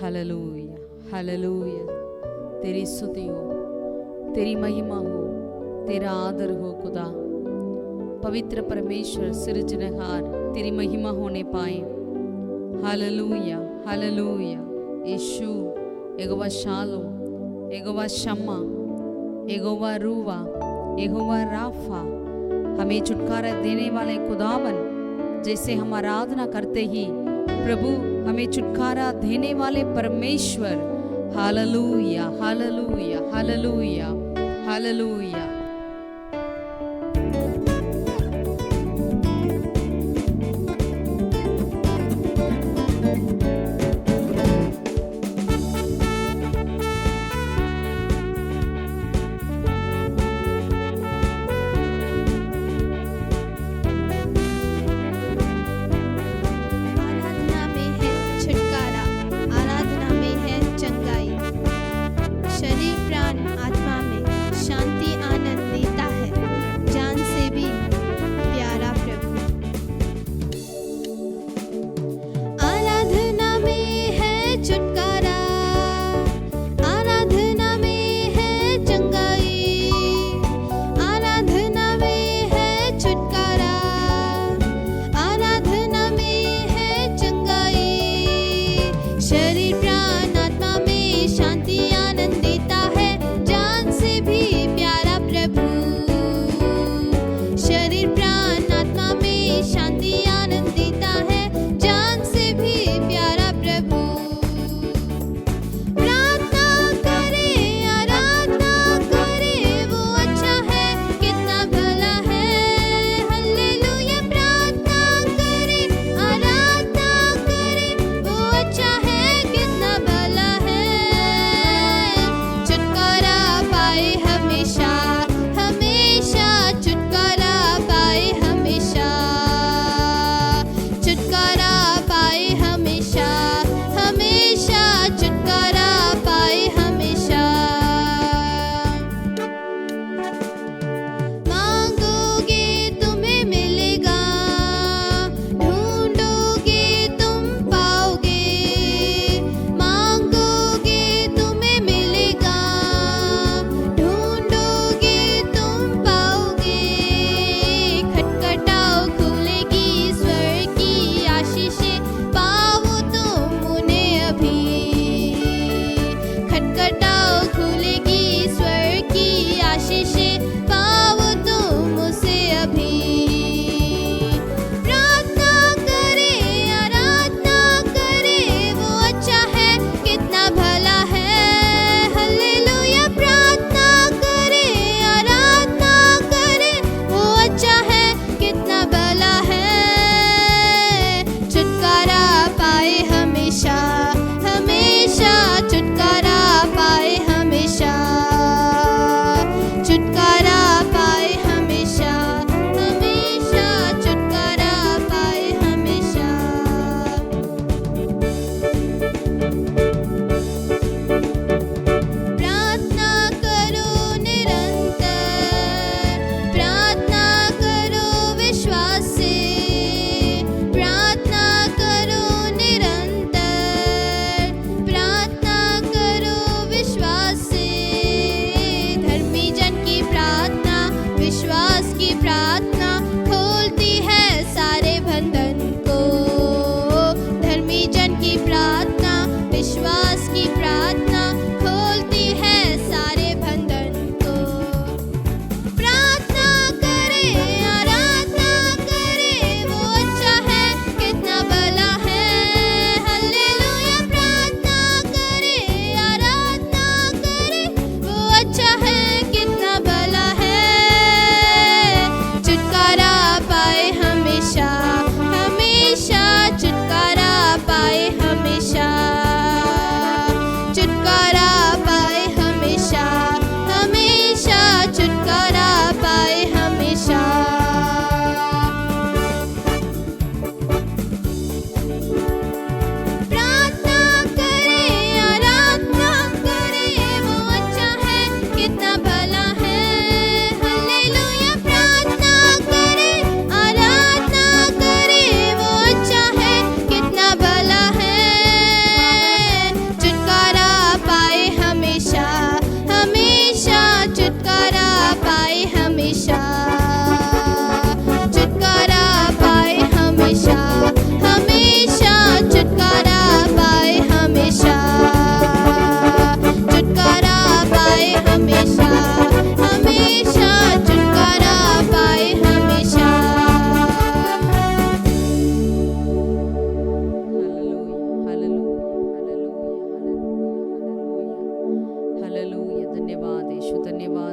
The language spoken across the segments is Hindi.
Hallelujah, hallelujah. तेरी स्तुति हो, तेरी महिमा हो, तेरा आदर हो खुदा। पवित्र परमेश्वर सृजनहार, तेरी महिमा होने पाए। Hallelujah, hallelujah. यीशु, यहोवा शालोम, यहोवा शम्मा, यहोवा रूवा, यहोवा राफा, हमें छुटकारा देने वाले खुदावन, जैसे हम आराधना करते ही प्रभु हमें छुटकारा देने वाले परमेश्वर। Hallelujah, hallelujah, hallelujah, hallelujah. आराधना में है छुटकारा, आराधना में है चंगाई, शरीर प्राण आत्मा में शांति आनंद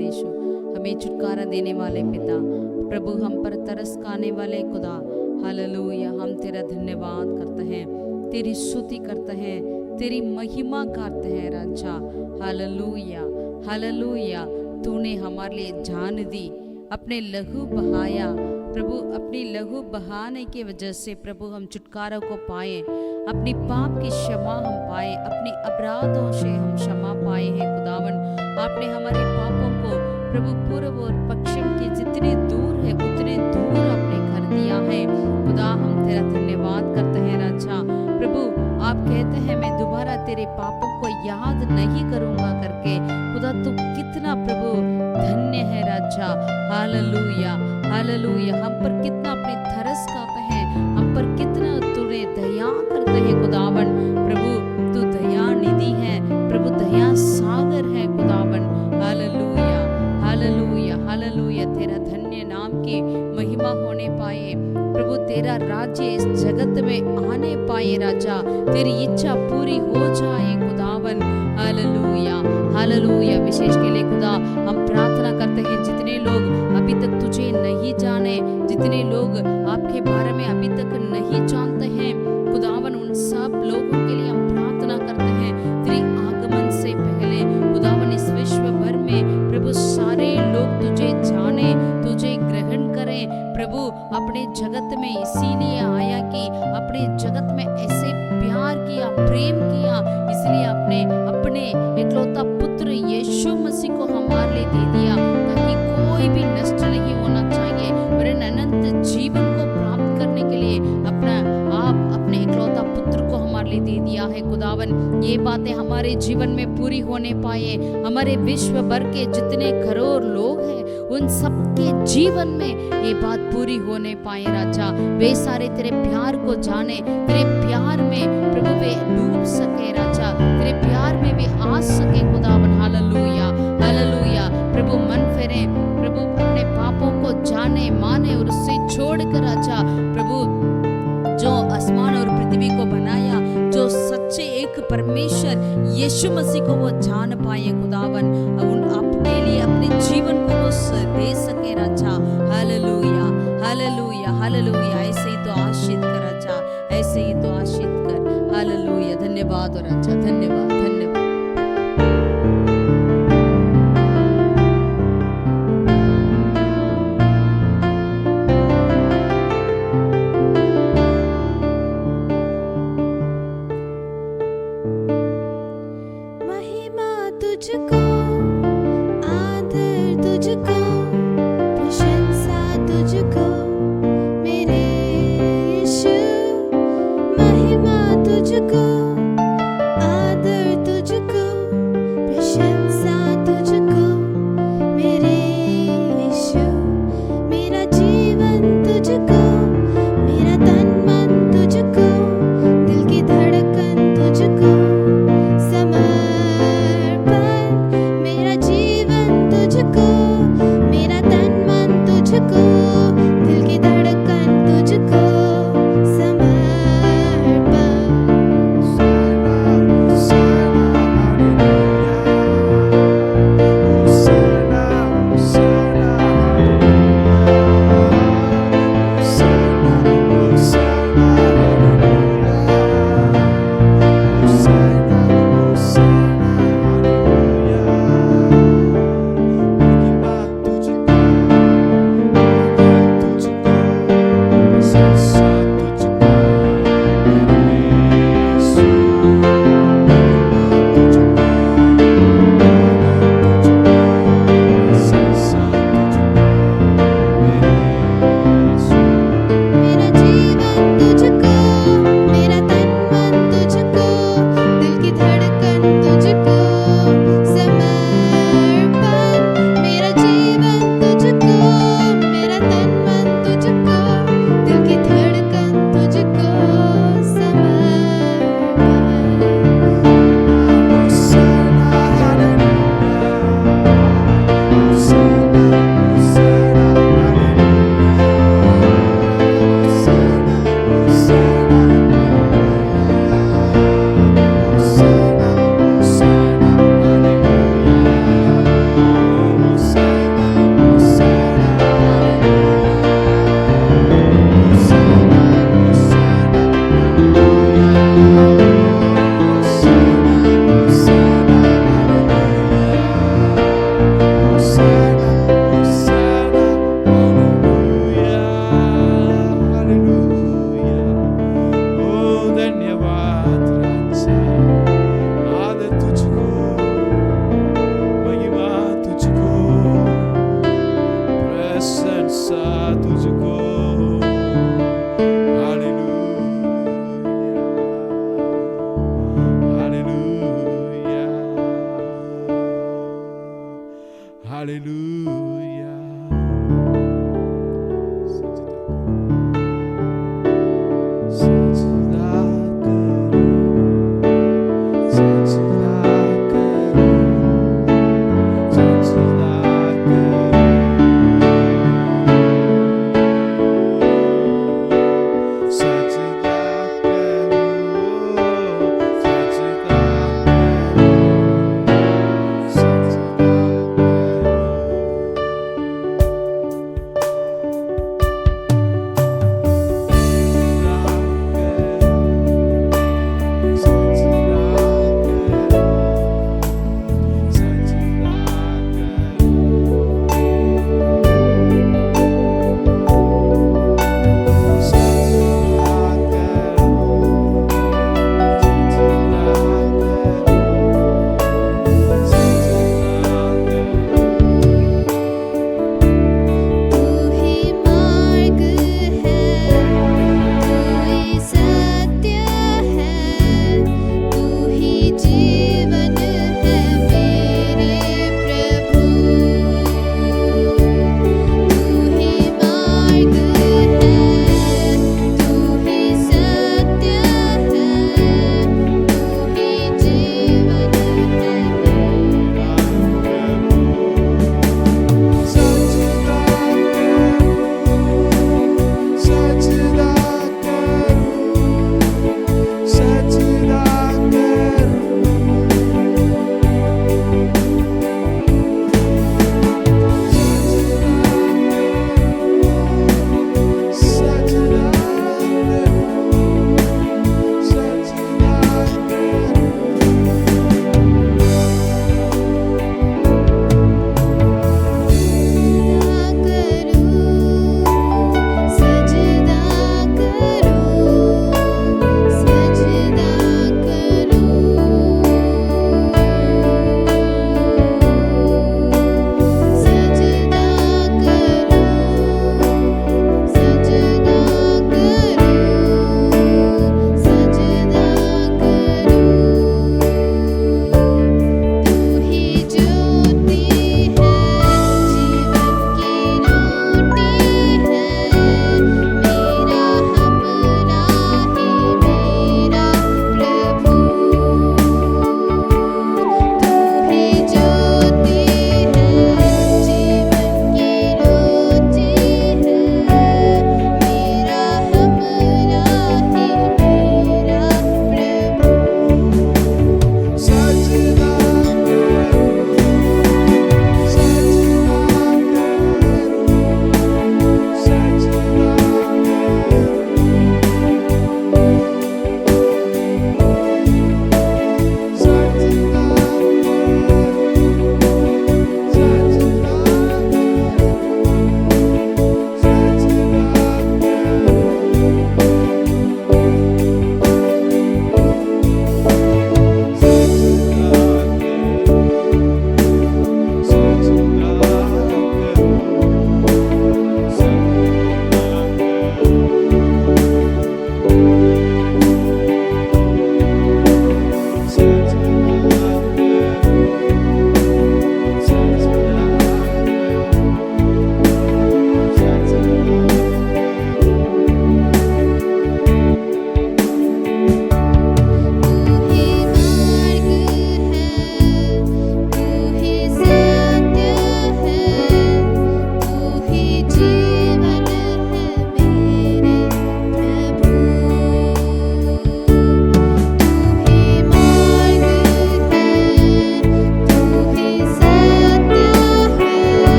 यीशु, हमें छुटकारा देने वाले पिता, प्रभु हम पर तरस खाने वाले खुदा, हालेलुया। हम तेरा धन्यवाद करते हैं, तेरी स्तुति करते हैं, तेरी महिमा करते हैं राजा, हालेलुया हालेलुया। तूने हमारे लिए जान दी, अपने लहू बहाया प्रभु, अपनी लहू बहाने की वजह से प्रभु हम छुटकारा को पाए, अपनी पाप की क्षमा हम पाए, अपनी अपराधों से हम क्षमा पाए हैं खुदावन। आपने हमारे पापों को प्रभु पूर्व और पश्चिम के जितने दूर है उतने दूर आपने कर दिया है खुदा। हम तेरा धन्यवाद करते हैं राजा। प्रभु आप कहते हैं मैं दोबारा तेरे पापों को याद नहीं करूंगा करके, खुदा तू कितना प्रभु धन्य है राजा, हालेलुया हालेलुया। हम पर कितना अपने तरस खाते हैं, हम पर कितना तूने दया करते हैं खुदावन। प्रभु तू दया निधि है प्रभु, दया सागर है खुदावन, हालेलुया हालेलुया हालेलुया। तेरा धन्य नाम की महिमा होने पाए प्रभु, तेरा राज्य इस जगत में आने पाए राजा, तेरी इच्छा पूरी हो जाए खुदावन, हालेलुया हालेलुया। विशेष के लिए खुदा हम प्रार्थना करते हैं जितने लोग अभी तक तुझे नहीं जाने, जितने लोग आपके बारे में अभी तक नहीं जानते हैं खुदावन, उन सब लोगों के लिए हम प्रार्थना करते हैं तेरी आगमन से पहले खुदावन इस विश्व भर में प्रभु सारे लोग तुझे जाने, तुझे ग्रहण करें प्रभु। अपने जगत में इसीलिए आया कि अपने जगत में ऐसे प्यार किया, प्रेम किया, इसलिए आपने अपने इकलौता पुत्र यीशु मसीह को हमारे लिए दे दिया, ताकि कोई भी नष्ट नहीं होना चाहिए वरन अनंत जीवन को प्राप्त करने के लिए अपने इकलौता पुत्र को हमारे लिए दे दिया है खुदावन। ये बातें हमारे जीवन में पूरी होने पाए, हमारे विश्व भर के जितने करोड़ लोग हैं उन सबके जीवन में ये बात पूरी होने पाए राजा। वे सारे तेरे प्यार को जाने, तेरे प्यार में प्रभु वे डूब सके राजा, तेरे प्यार में वे आ सके खुदावन, हालेलुया हालेलुया। प्रभु मन फेरे प्रभु, अपने पापों को जाने माने और उससे छोड़कर राजा प्रभु जो आसमान और पृथ्वी को बनाया, जो सच्चे एक परमेश्वर यीशु मसीह को वो जान पाए खुदावन, उन अपने लिए अपने जीवन को वो दे सके राजा, हालेलुया हालेलुया हालेलुया। ऐसे ही तो आशीष कर राजा, ऐसे ही तो आशीष कर, हालेलुया। धन्यवाद राजा, धन्यवाद धन्यवाद। तुझको आदर, तुझको प्रशंसा, तुझको मेरे यीशु, महिमा तुझको आदर, तुझको प्रशंसा, तुझको मेरे यीशु। मेरा जीवन तुझको, मेरा तन मन तुझको, दिल की धड़कन तुझको, समर्पण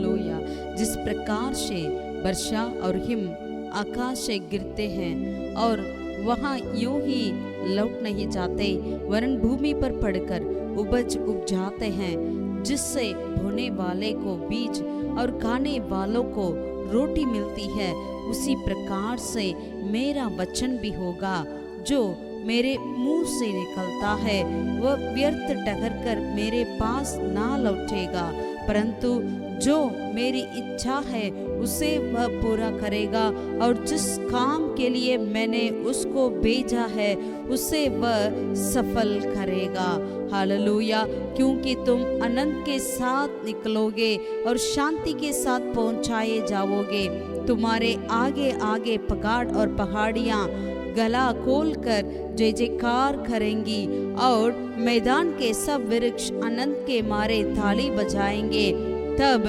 हालेलुया। जिस प्रकार से वर्षा और हिम आकाश से गिरते हैं और वहाँ यूं ही लौट नहीं जाते, वरन भूमि पर पड़कर उपज उपजाते हैं, जिससे बोने वाले को बीज और खाने वालों को रोटी मिलती है, उसी प्रकार से मेरा वचन भी होगा जो मेरे मुंह से निकलता है। वह व्यर्थ ठहर कर मेरे पास ना लौटेगा, परंतु जो मेरी इच्छा है उसे वह पूरा करेगा, और जिस काम के लिए मैंने उसको भेजा है उसे वह सफल करेगा। हालेलुया। क्योंकि तुम आनंद के साथ निकलोगे और शांति के साथ पहुंचाए जाओगे। तुम्हारे आगे आगे पहाड़ और पहाड़ियाँ गला खोलकर जय जयकार करेंगी, और मैदान के सब वृक्ष आनंद के मारे ताली बजाएंगे। तब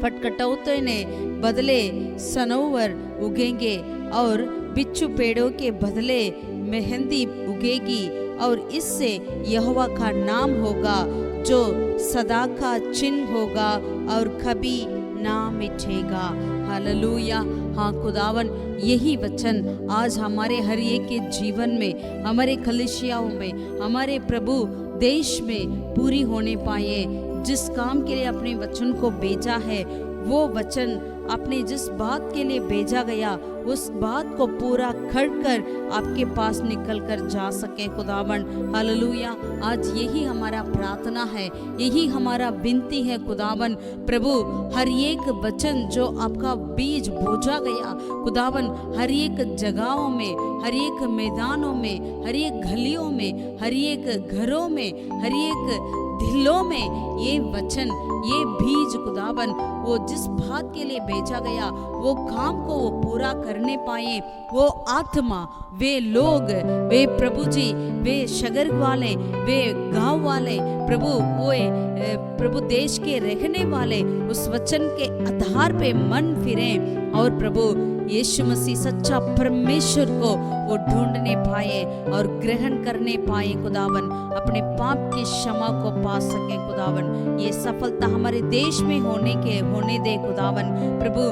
फटकटौते ने बदले सनोवर उगेंगे, और बिच्छू पेड़ों के बदले मेहंदी उगेगी, और इससे यहोवा का नाम होगा जो सदा का चिन्ह होगा और कभी ना मिटेगा। हालेलुया। हाँ खुदावन, यही वचन आज हमारे हर एक के जीवन में, हमारे कलीसियाओं में, हमारे प्रभु देश में पूरी होने पाए। जिस काम के लिए अपने वचन को भेजा है, वो वचन अपने जिस बात के लिए भेजा गया उस बात को पूरा कर आपके पास निकल कर जा सके खुदावन। हालेलुया। आज यही हमारा प्रार्थना है, यही हमारा विनती है खुदावन। प्रभु, हर एक वचन जो आपका बीज बोझा गया खुदावन, हर एक जगहों में, हर एक मैदानों में, हर एक गलियों में, हर एक घरों में, हर एक दिलों में ये वचन, ये बीज खुदावन, वो जिस बात के लिए भेजा गया वो काम को वो पूरा करने पाए। वो आत्मा, वे लोग, वे प्रभु जी, वे शहर वाले, वे गांव वाले, प्रभु वो प्रभु देश के रहने वाले उस वचन के आधार पे मन फिरें, और प्रभु यीशु मसीह सच्चा परमेश्वर को वो ढूंढने पाए और ग्रहण करने पाए खुदावन, अपने पाप की क्षमा को पा सके खुदावन। ये सफलता हमारे देश में होने दे खुदावन। प्रभु,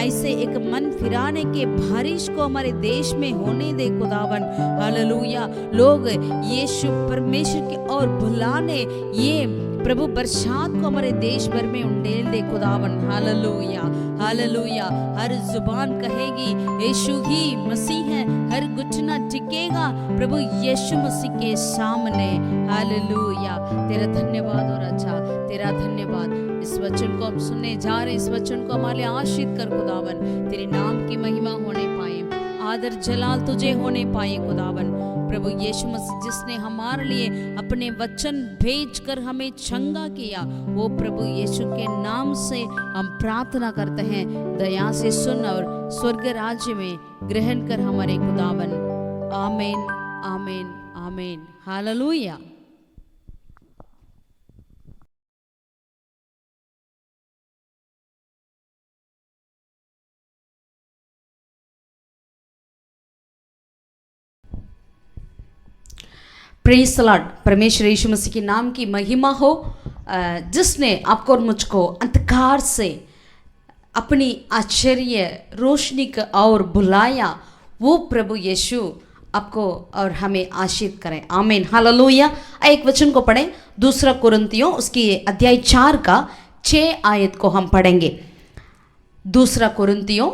ऐसे एक मन फिराने के बारिश को हमारे देश में होने दे खुदावन। हालेलुया। लोग यीशु परमेश्वर की ओर बुलाने ये प्रभु बरसात को हमारे देश भर में उंडेल दे खुदावन। हालेलुया। हालेलुया। हर जुबान कहेगी यीशु ही मसीह है, हर घुटना टिकेगा प्रभु यीशु मसीह के सामने। हालेलुया। तेरा धन्यवाद और अच्छा, तेरा धन्यवाद। इस वचन को हम सुनने जा रहे, इस वचन को हमारे आशीष कर खुदावन। तेरे नाम की महिमा होने पाए, आदर जलाल तुझे होने पाए खुदावन। प्रभु यीशु मसीह जिसने हमारे लिए अपने वचन भेजकर हमें चंगा किया, वो प्रभु यीशु के नाम से हम प्रार्थना करते हैं। दया से सुन और स्वर्ग राज्य में ग्रहण कर हमारे खुदावन। आमीन, आमीन, आमीन। हालेलुया। Praise the Lord. परमेश्वर यीशु मसीह के नाम की महिमा हो। जिसने आपको और मुझको अंधकार से अपनी आश्चर्य रोशनी की ओर बुलाया, वो प्रभु यीशु आपको और हमें आशीष करें। आमीन। हालेलुया। एक वचन को पढ़ें, 2 कुरिन्थियों उसकी अध्याय 4 का 6 आयत को हम पढ़ेंगे। 2 कुरिन्थियों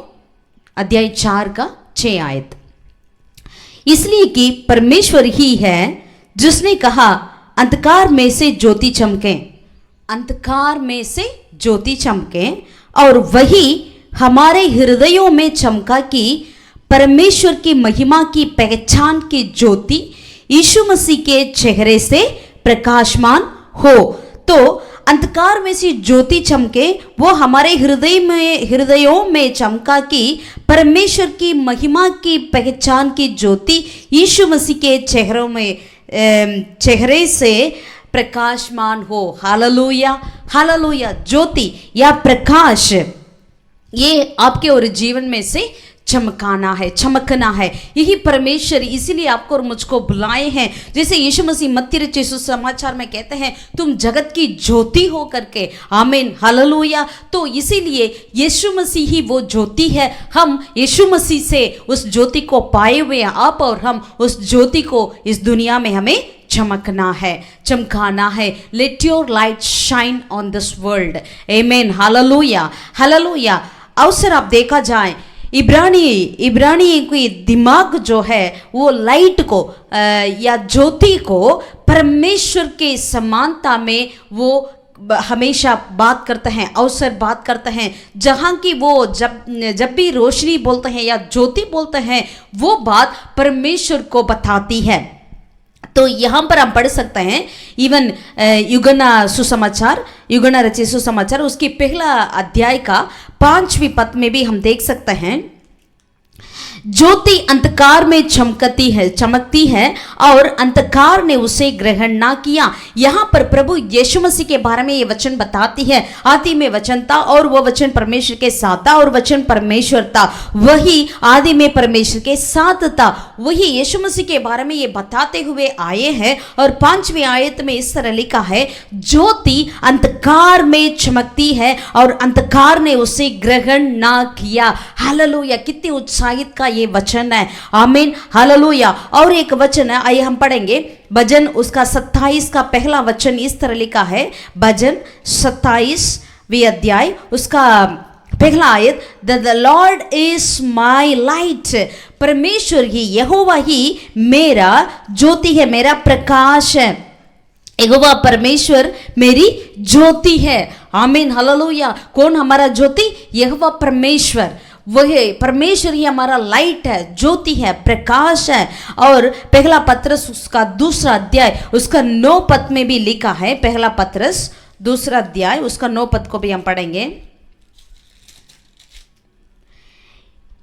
अध्याय 4 का 6 आयत। इसलिए कि परमेश्वर ही है जिसने कहा अंधकार में से ज्योति चमके, अंधकार में से ज्योति चमके, और वही हमारे हृदयों में चमका कि परमेश्वर की महिमा की पहचान की ज्योति यीशु मसीह के चेहरे से प्रकाशमान हो। तो अंधकार में से ज्योति चमके, वो हमारे हृदयों में चमका कि परमेश्वर की महिमा की पहचान की ज्योति यीशु मसीह के चेहरे से प्रकाशमान हो। हालेलुया। हालेलुया। ज्योति या प्रकाश ये आपके और जीवन में से चमकाना है, चमकना है। यही परमेश्वर इसीलिए आपको और मुझको बुलाए हैं। जैसे यीशु मसीह मत्ती रचित सुसमाचार में कहते हैं, तुम जगत की ज्योति हो करके। आमीन, हालेलुया। तो इसीलिए यीशु मसीह ही वो ज्योति है। हम यीशु मसीह से उस ज्योति को पाए हुए हैं, आप और हम उस ज्योति को इस दुनिया में हमें चमकना है, चमकाना है। Let your light shine on this world. आमीन, हालेलुया, हालेलुया। अवसर आप देखा जाए, इब्रानी की दिमाग जो है वो लाइट को या ज्योति को परमेश्वर के समानता में वो हमेशा बात करते हैं, अवसर बात करते हैं। जहाँ की वो जब भी रोशनी बोलते हैं या ज्योति बोलते हैं, वो बात परमेश्वर को बताती है। तो यहाँ पर हम पढ़ सकते हैं इवन युगना रचित सुसमाचार उसकी पहला अध्याय का 5वीं पद में भी हम देख सकते हैं, ज्योति अंधकार में चमकती है और अंधकार ने उसे ग्रहण ना किया। यहाँ पर प्रभु यीशु मसीह के बारे में ये वचन बताती है, आदि में वचन था और वह वचन परमेश्वर के साथ था और वचन परमेश्वर था, वही आदि में परमेश्वर के साथ था। वही यीशु मसीह के बारे में ये बताते हुए आए हैं। और 5वीं आयत में इस तरह लिखा है, ज्योति अंधकार में चमकती है और अंधकार ने उसे ग्रहण ना किया। हालेलुया, कितनी उत्साहित का ये वचन है। आमीन, हालेलुया। और एक वचन है, आइए हम पढ़ेंगे भजन उसका 27 का पहला वचन इस तरह लिखा है। भजन 27वीं अध्याय उसका पहला आयत, the Lord is my light. परमेश्वर ही, यहोवा ही मेरा ज्योति है, मेरा प्रकाश है। यहोवा परमेश्वर मेरी ज्योति है। आमीन, हालेलुया। कौन हमारा ज्योति? यहोवा परमेश्वर। वही परमेश्वर ही हमारा लाइट है, ज्योति है, प्रकाश है। और पहला पत्रस उसका 2रा अध्याय उसका 9 पद में भी लिखा है। पहला पत्रस 2रा अध्याय उसका 9 पद को भी हम पढ़ेंगे।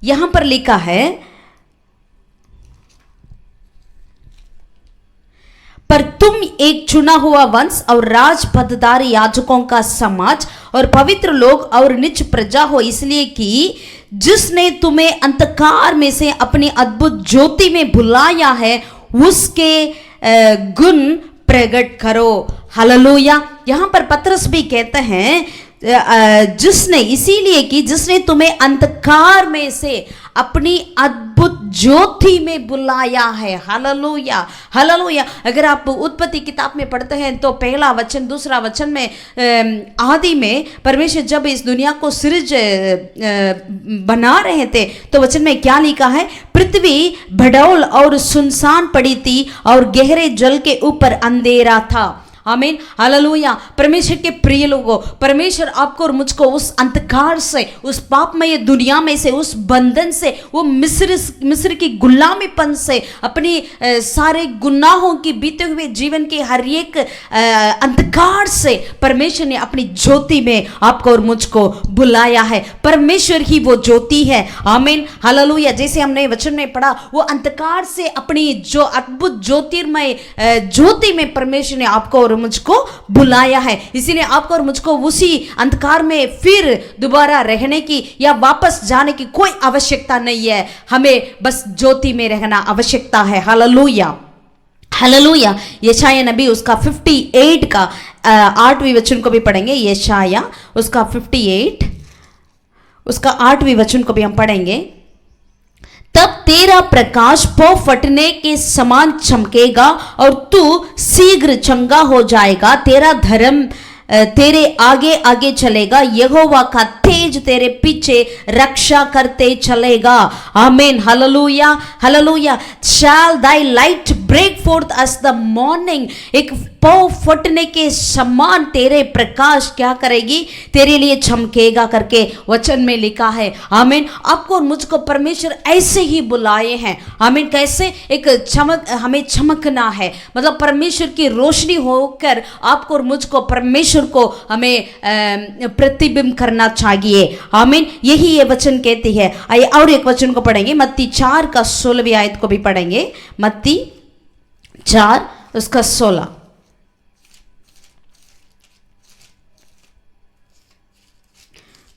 यहां पर लिखा है, पर तुम एक चुना हुआ वंश और राज पददार याजकों का समाज और पवित्र लोग और निज प्रजा हो, इसलिए कि जिसने तुम्हें अंधकार में से अपनी अद्भुत ज्योति में बुलाया है, उसके गुण प्रकट करो। हालेलुया। यहाँ पर पत्रस भी कहते हैं, जिसने, इसीलिए कि जिसने तुम्हें अंधकार में से अपनी अद्भुत ज्योति में बुलाया है। Hallelujah, hallelujah. अगर आप उत्पत्ति किताब में पढ़ते हैं तो पहला वचन 2रा वचन में आदि में परमेश्वर जब इस दुनिया को सृज बना रहे थे तो वचन में क्या लिखा है, पृथ्वी भड़ौल और सुनसान पड़ी थी और गहरे जल के ऊपर अंधेरा था। आमीन, हालेलुया। परमेश्वर के प्रिय लोगों, परमेश्वर आपको और मुझको उस अंधकार से, उस पापमय दुनिया में से, उस बंधन से, वो मिस्र की गुलामीपन से, अपनी सारे गुनाहों की बीते हुए जीवन के हर एक अंधकार से परमेश्वर ने अपनी ज्योति में आपको और मुझको बुलाया है। परमेश्वर ही वो ज्योति है। आमीन, हालेलुया। जैसे हमने वचन में पढ़ा, वो अंधकार से अपनी जो अद्भुत ज्योतिर्मय ज्योति में परमेश्वर ने आपको और मुझको बुलाया है। इसीलिए आपको और मुझको उसी अंधकार में फिर दोबारा रहने की या वापस जाने की कोई आवश्यकता नहीं है। हमें बस ज्योति में रहना आवश्यकता है। Hallelujah, hallelujah. यशाया नबी उसका 58 का 8वीं वचन को भी पढ़ेंगे। यशाया उसका 58 उसका 8वीं वचन को भी हम पढ़ेंगे। तब तेरा प्रकाश पौ फटने के समान चमकेगा और तू शीघ्र चंगा हो जाएगा। तेरा धर्म तेरे आगे आगे चलेगा, यहोवा का तेज तेरे पीछे रक्षा करते चलेगा। आमीन, हालेलुया, हालेलुया। Shall thy light break forth as the morning. एक पौ फटने के समान तेरे प्रकाश क्या करेगी, तेरे लिए चमकेगा करके वचन में लिखा है। आमीन। आपको और मुझको परमेश्वर ऐसे ही बुलाए हैं। आमीन। कैसे? एक चमक, हमें चमकना है, मतलब परमेश्वर की रोशनी होकर आपको और मुझको परमेश्वर को हमें प्रतिबिंब करना चाहिए। आमीन। यही ये वचन कहती है। आइए और एक वचन को पढ़ेंगे, मत्ती 4 का 16वीं आयत को भी पढ़ेंगे। मत्ती 4 उसका 16।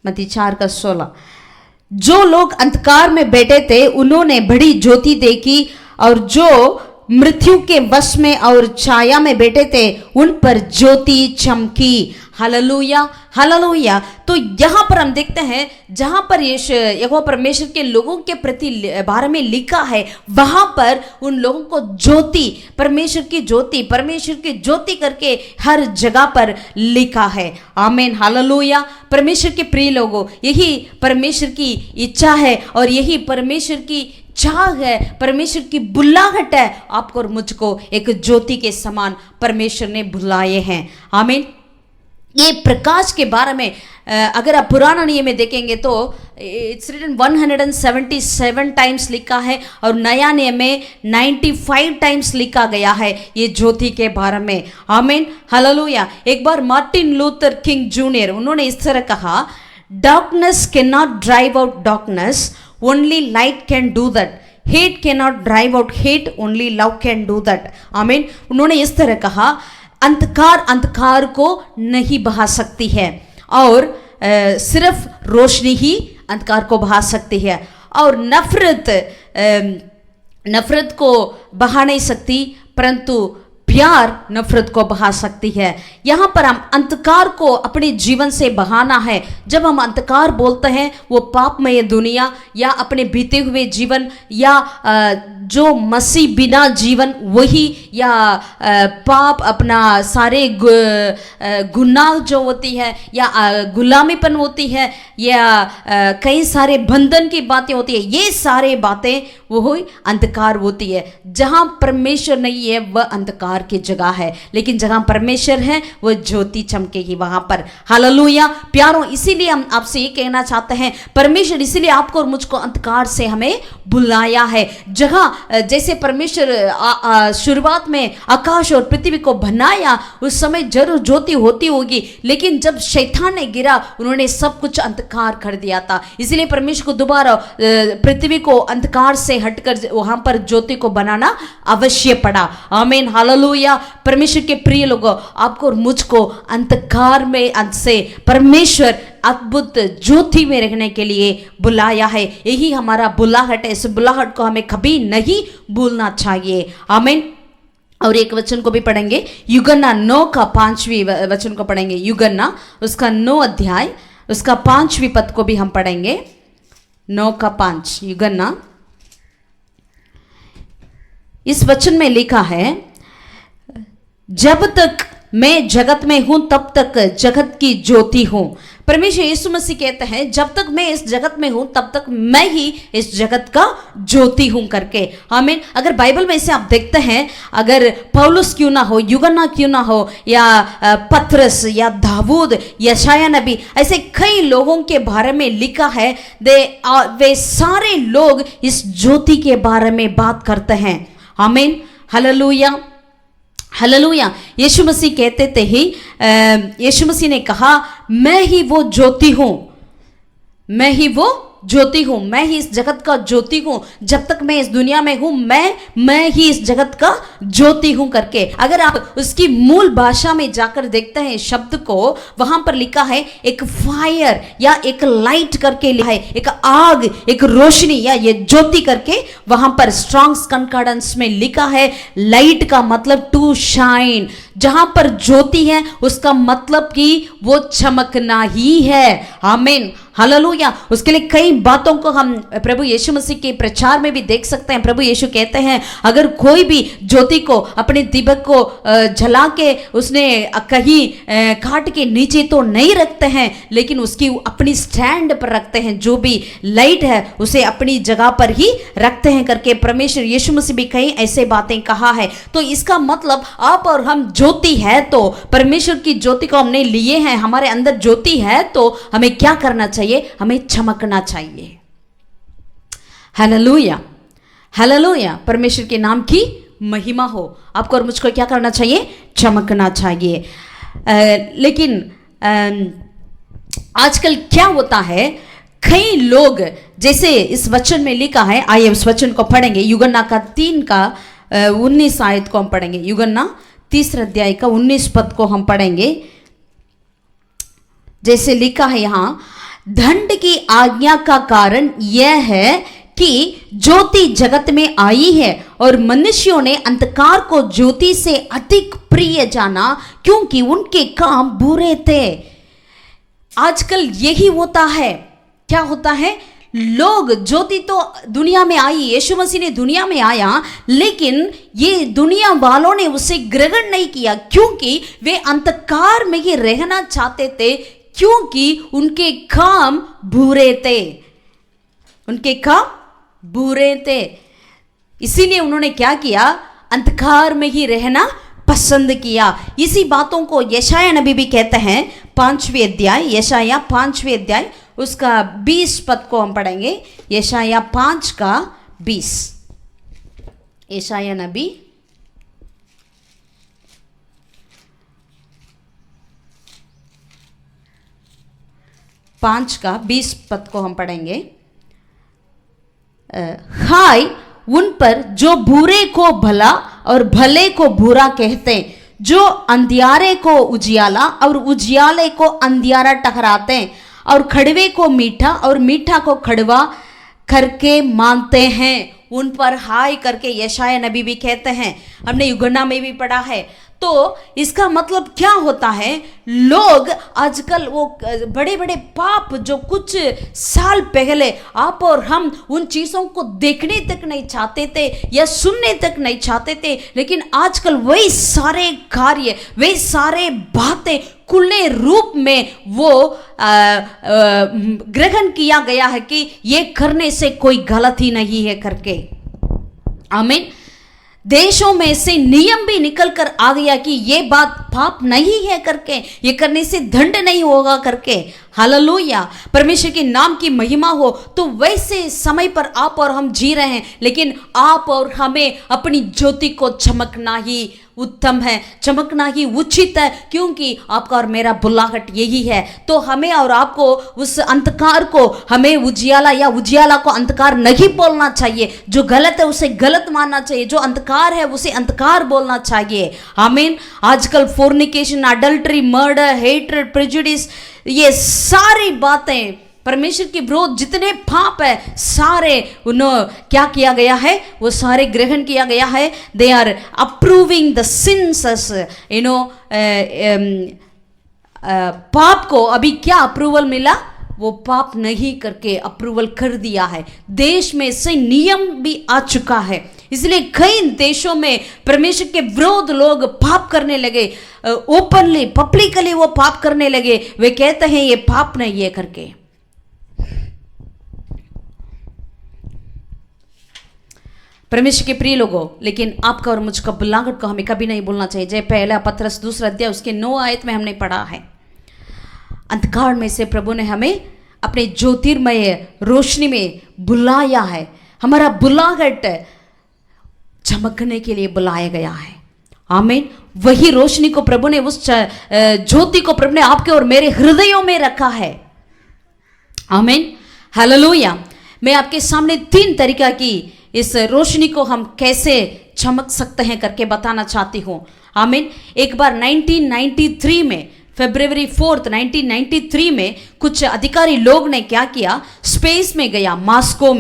मत्ती 4 का 16। जो लोग अंधकार में बैठे थे उन्होंने बड़ी ज्योति देखी, और जो मृत्यु के वश में और छाया में बैठे थे उन पर ज्योति चमकी। Hallelujah, hallelujah. तो यहाँ पर हम देखते हैं जहाँ पर यहोवा परमेश्वर के लोगों के प्रति बारे में लिखा है, वहाँ पर उन लोगों को ज्योति, परमेश्वर की ज्योति करके हर जगह पर लिखा है। आमीन, हालेलुया। परमेश्वर के प्रिय लोगों, यही परमेश्वर की इच्छा है और यही परमेश्वर की चाह है, परमेश्वर की बुलाहट है। आपको और मुझको एक ज्योति के समान परमेश्वर ने बुलाए हैं। आमीन। ये प्रकाश के बारे में अगर आप पुराना नियम में देखेंगे तो इट्स रिटन 177 टाइम्स लिखा है और नया नियम में 95 टाइम्स लिखा गया है ये ज्योति के बारे में। आमीन, हालेलुया। एक बार मार्टिन लूथर किंग जूनियर, उन्होंने इस तरह कहा, darkness can not drive out darkness, only light can do that. Hate can not drive out hate, only love can do that. आमीन। उन्होंने इस तरह कहा, अंधकार को नहीं बहा सकती है और सिर्फ रोशनी ही अंधकार को बहा सकती है, और नफरत को बहा नहीं सकती, परंतु प्यार नफरत को बहा सकती है। यहाँ पर हम अंधकार को अपने जीवन से बहाना है। जब हम अंधकार बोलते हैं वो पापमय दुनिया या अपने बीते हुए जीवन या जो मसीह बिना जीवन वही, या पाप अपना सारे गुनाह जो होती है या गुलामीपन होती है या कई सारे बंधन की बातें होती है, ये सारे बातें वो अंधकार होती है। जहाँ परमेश्वर नहीं है वह अंधकार की जगह है, लेकिन जहां परमेश्वर है वह ज्योति चमकेगी वहां पर। हालेलुया। प्यारों, इसीलिए हम आपसे ये कहना चाहते हैं, परमेश्वर इसीलिए आपको और मुझको अंधकार से हमें बुलाया है। जहां जैसे परमेश्वर शुरुआत में आकाश और पृथ्वी को बनाया, उस समय जरूर ज्योति होती होगी, लेकिन जब शैतान ने गिरा उन्होंने सब कुछ अंधकार कर दिया था। इसलिए परमेश्वर को दोबारा पृथ्वी को अंधकार से हटकर वहां पर ज्योति को बनाना अवश्य पड़ा। आमीन, हालेलुया। परमेश्वर के प्रिय लोगों, आपको और मुझको अंधकार में से परमेश्वर अद्भुत ज्योति में रहने के लिए बुलाया है। यही हमारा बुलाहट है। इस बुलाहट को हमें कभी नहीं भूलना चाहिए। आमीन। और एक वचन को भी पढ़ेंगे, यूहन्ना 9 का 5वीं वचन को पढ़ेंगे। यूहन्ना उसका 9 अध्याय उसका 5वीं पद को भी हम पढ़ेंगे। 9 का 5 यूहन्ना। इस वचन में लिखा है, जब तक मैं जगत में हूं तब तक जगत की ज्योति हूं। परमेश्वर यीशु मसीह कहते हैं, जब तक मैं इस जगत में हूं तब तक मैं ही इस जगत का ज्योति हूं करके। आमीन। अगर बाइबल में इसे आप देखते हैं, अगर पौलुस क्यों ना हो, यूहन्ना क्यों ना हो, या पतरस या दाऊद, यशायाह नबी, ऐसे कई लोगों के बारे में लिखा है, वे सारे लोग इस ज्योति के बारे में बात करते हैं। आमीन, हालेलुया, हालेलुया। यीशु मसीह कहते थे ही, यीशु मसीह ने कहा, मैं ही वो ज्योति हूं, मैं ही वो ज्योति हूं, मैं ही इस जगत का ज्योति हूं। जब तक मैं इस दुनिया में हूं मैं ही इस जगत का ज्योति हूं करके। अगर आप उसकी मूल भाषा में जाकर देखते हैं शब्द को, वहां पर लिखा है एक फायर या एक लाइट करके लिखा है, एक आग, एक रोशनी या ये ज्योति करके वहां पर स्ट्रॉन्ग्स कंकॉर्डेंस में लिखा है। लाइट का मतलब टू शाइन। जहां पर ज्योति है उसका मतलब कि वो चमकना ही है। आमीन, हालेलुया। उसके लिए कई बातों को हम प्रभु यीशु मसीह के प्रचार में भी देख सकते हैं। प्रभु यीशु कहते हैं, अगर कोई भी ज्योति को, अपने दीपक को जला के उसने कहीं काट के नीचे तो नहीं रखते हैं, लेकिन उसकी अपनी स्टैंड पर रखते हैं। जो भी लाइट है उसे अपनी जगह पर ही रखते हैं करके परमेश्वर यीशु मसीह भी कई ऐसे बातें कहा है। तो इसका मतलब आप और हम ज्योति है, तो परमेश्वर की ज्योति को हमने लिए हैं, हमारे अंदर ज्योति है, तो हमें क्या करना चाहिए? हमें चमकना चाहिए। Hallelujah, hallelujah. परमेश्वर के नाम की महिमा हो। आपको और मुझको क्या करना चाहिए? चमकना चाहिए। लेकिन आजकल क्या होता है, कई लोग, जैसे इस वचन में लिखा है, आइए उस वचन को पढ़ेंगे। यूहन्ना का 3 का 19 आयत को हम पढ़ेंगे। यूहन्ना 3 अध्याय का 19 पद को हम पढ़ेंगे। जैसे लिखा है यहाँ, दंड की आज्ञा का कारण यह है कि ज्योति जगत में आई है और मनुष्यों ने अंधकार को ज्योति से अधिक प्रिय जाना क्योंकि उनके काम बुरे थे। आजकल यही होता है। क्या होता है? लोग, ज्योति तो दुनिया में आई, यीशु मसीह ने दुनिया में आया, लेकिन ये दुनिया वालों ने उसे ग्रहण नहीं किया क्योंकि वे अंधकार में ही रहना चाहते थे, क्योंकि उनके काम बुरे थे, उनके काम बुरे थे। इसीलिए उन्होंने क्या किया? अंधकार में ही रहना पसंद किया। इसी बातों को यशाया नबी भी कहते हैं। 5वें अध्याय, यशाया 5वें अध्याय उसका 20 पद को हम पढ़ेंगे। यशाया 5 का 20। यशाया नबी 5 का 20 पद को हम पढ़ेंगे। हाय उन पर जो बुरे को भला और भले को बुरा कहते, जो अंधियारे को उजियाला और उजियाले को अंधियारा ठहराते, और खड़वे को मीठा और मीठा को खड़वा करके मानते हैं। उन पर हाय करके यशाया नबी भी कहते हैं। हमने यूहन्ना में भी पढ़ा है। तो इसका मतलब क्या होता है? लोग आजकल वो बड़े बड़े पाप जो कुछ साल पहले आप और हम उन चीज़ों को देखने तक नहीं चाहते थे या सुनने तक नहीं चाहते थे, लेकिन आजकल वही सारे कार्य, वही सारे बातें खुले रूप में वो ग्रहण किया गया है कि ये करने से कोई गलती नहीं है करके। आमीन। देशों में से नियम भी निकल कर आ गया कि ये बात पाप नहीं है करके, ये करने से दंड नहीं होगा करके। हालेलुया, परमेश्वर के नाम की महिमा हो। तो वैसे समय पर आप और हम जी रहे हैं, लेकिन आप और हमें अपनी ज्योति को चमकना ही उत्तम है, चमकना ही उचित है, क्योंकि आपका और मेरा बुलाहट यही है। तो हमें और आपको उस अंधकार को, हमें उजियाला या उजियाला को अंधकार नहीं बोलना चाहिए। जो गलत है उसे गलत मानना चाहिए, जो अंधकार है उसे अंधकार बोलना चाहिए। आमीन। आजकल फोर्निकेशन, अडल्ट्री, मर्डर, हेट्रेड, प्रेजुडिस, ये सारी बातें परमेश्वर के विरोध जितने पाप है सारे उन्होंने क्या किया गया है? वो सारे ग्रहण किया गया है। They are approving the sins, पाप को अभी क्या अप्रूवल मिला? वो पाप नहीं करके अप्रूवल कर दिया है। देश में से नियम भी आ चुका है, इसलिए कई देशों में परमेश्वर के विरोध लोग पाप करने लगे, ओपनली पब्लिकली वो पाप करने लगे। वे कहते हैं ये पाप नहीं है करके। परमेश्वर के प्रिय लोगों, लेकिन आपका और मुझका बुलाहट को हमें कभी नहीं भूलना चाहिए। जय पहला पत्रस 2 अध्याय उसके 9 आयत में हमने पढ़ा है, अंधकार में से प्रभु ने हमें अपने ज्योतिर्मय रोशनी में बुलाया है। हमारा बुलाहट चमकने के लिए बुलाया गया है। आमीन। वही रोशनी को प्रभु ने, उस ज्योति को प्रभु ने आपके और मेरे हृदयों में रखा है। आमीन। हालेलुया। मैं आपके सामने 3 तरीका की इस रोशनी को हम कैसे चमक सकते हैं करके बताना चाहती हूँ। आमीन। एक बार 1993 में, फरवरी 4, 1993 में कुछ अधिकारी लोग ने क्या किया? स्पेस में गया, मॉस्को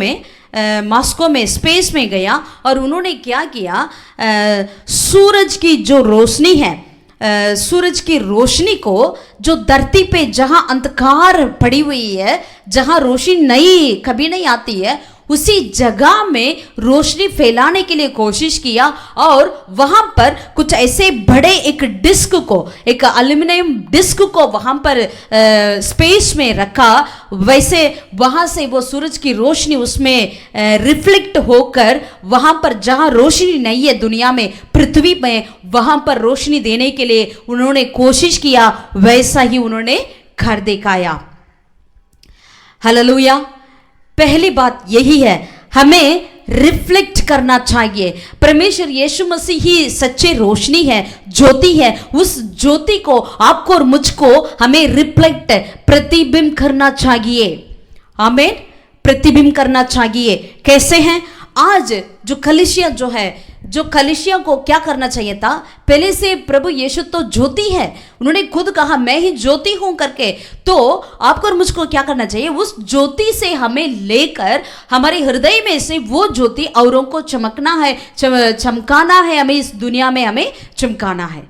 में स्पेस में गया, और उन्होंने क्या किया? सूरज की जो रोशनी है, सूरज की रोशनी को, जो धरती पे जहां अंधकार पड़ी हुई है, जहां रोशनी कभी नहीं आती है, उसी जगह में रोशनी फैलाने के लिए कोशिश किया, और वहां पर कुछ ऐसे बड़े एक डिस्क को, एक एल्यूमिनियम डिस्क को वहां पर स्पेस में रखा। वैसे वहां से वो सूरज की रोशनी उसमें रिफ्लेक्ट होकर वहां पर जहां रोशनी नहीं है दुनिया में, पृथ्वी में, वहां पर रोशनी देने के लिए उन्होंने कोशिश किया। वैसा ही उन्होंने कर दिखाया। हालेलुया। पहली बात यही है, हमें रिफ्लेक्ट करना चाहिए। परमेश्वर यीशु मसीह ही सच्चे रोशनी है, ज्योति है। उस ज्योति को आपको और मुझको हमें रिफ्लेक्ट, प्रतिबिंब करना चाहिए। आमीन। प्रतिबिंब करना चाहिए। कैसे हैं? आज जो कलीसिया जो है, जो कलीसिया को क्या करना चाहिए था, पहले से प्रभु यीशु तो ज्योति है, उन्होंने खुद कहा मैं ही ज्योति हूं करके। तो आपको और मुझको क्या करना चाहिए, उस ज्योति से हमें लेकर हमारे हृदय में से वो ज्योति औरों को चमकना है, चमकाना है, हमें इस दुनिया में हमें चमकाना है,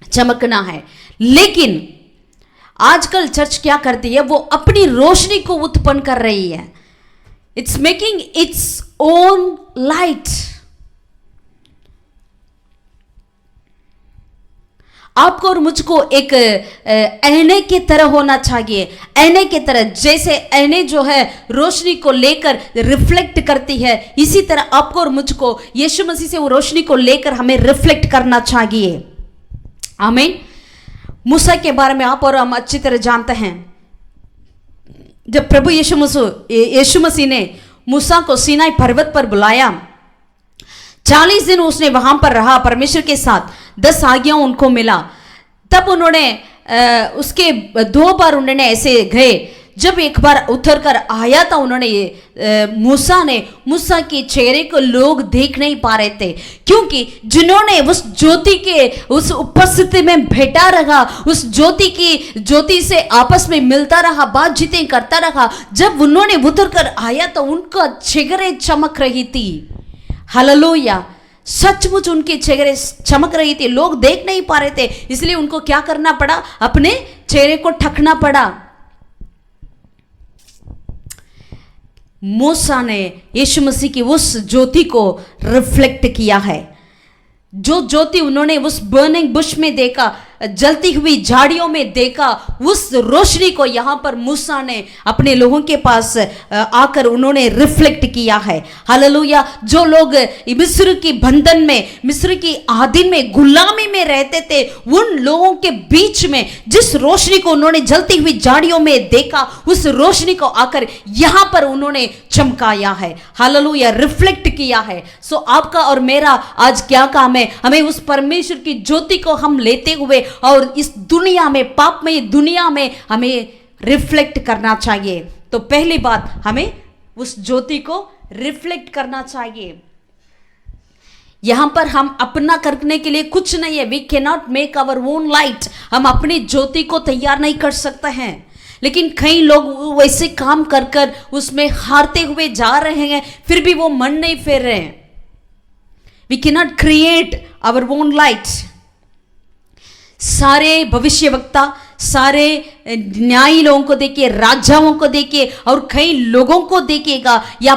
चमकना है। लेकिन आजकल चर्च क्या करती है, वो अपनी रोशनी को उत्पन्न कर रही है। It's making its own light. आपको और मुझको एक ऐने की तरह होना चाहिए, ऐने की तरह। जैसे ऐने जो है रोशनी को लेकर रिफ्लेक्ट करती है, इसी तरह आपको और मुझको यीशु मसीह से वो रोशनी को लेकर हमें रिफ्लेक्ट करना चाहिए। आमीन। मूसा के बारे में आप और हम अच्छी तरह जानते हैं। जब प्रभु यीशु मसीह ने मूसा को सीनाई पर्वत पर बुलाया, 40 दिन उसने वहां पर रहा परमेश्वर के साथ, 10 आज्ञा उनको मिला। तब उन्होंने उसके 2 बार उन्होंने ऐसे गए। जब एक बार उतर कर आया था उन्होंने, मूसा के चेहरे को लोग देख नहीं पा रहे थे, क्योंकि जिन्होंने उस ज्योति के उस उपस्थिति में बैठा रहा, उस ज्योति से आपस में मिलता रहा, बातचीतें करता रहा, जब उन्होंने उतर कर आया तो उनका चेहरे चमक रही थी। हालेलुया। सचमुच उनके चेहरे चमक रही थी, लोग देख नहीं पा रहे थे, इसलिए उनको क्या करना पड़ा, अपने चेहरे को ढकना पड़ा। मूसा ने यीशु मसीह की उस ज्योति को रिफ्लेक्ट किया है। जो ज्योति उन्होंने उस बर्निंग बुश में देखा, जलती हुई झाड़ियों में देखा, उस रोशनी को यहाँ पर मूसा ने अपने लोगों के पास आकर उन्होंने रिफ्लेक्ट किया है। हालेलुया। जो लोग मिस्र की बंधन में, मिस्र की आधीन में, गुलामी में रहते थे, उन लोगों के बीच में जिस रोशनी को उन्होंने जलती हुई झाड़ियों में देखा, उस रोशनी को आकर यहाँ पर उन्होंने चमकाया है। हालेलुया। रिफ्लेक्ट किया है। सो आपका और मेरा आज क्या काम है, हमें उस परमेश्वर की ज्योति को हम लेते हुए और इस दुनिया में, पापमय दुनिया में हमें रिफ्लेक्ट करना चाहिए। तो पहली बात, हमें उस ज्योति को रिफ्लेक्ट करना चाहिए। यहां पर हम अपना करने के लिए कुछ नहीं है। We can not make our own light. हम अपनी ज्योति को तैयार नहीं कर सकते हैं, लेकिन कई लोग वैसे काम कर कर उसमें हारते हुए जा रहे हैं, फिर भी वो मन नहीं फेर रहे हैं। We cannot create our own light. सारे भविष्यवक्ता, सारे न्यायी लोगों को देखिए, राजाओं को देखिए, और कई लोगों को देखिएगा, या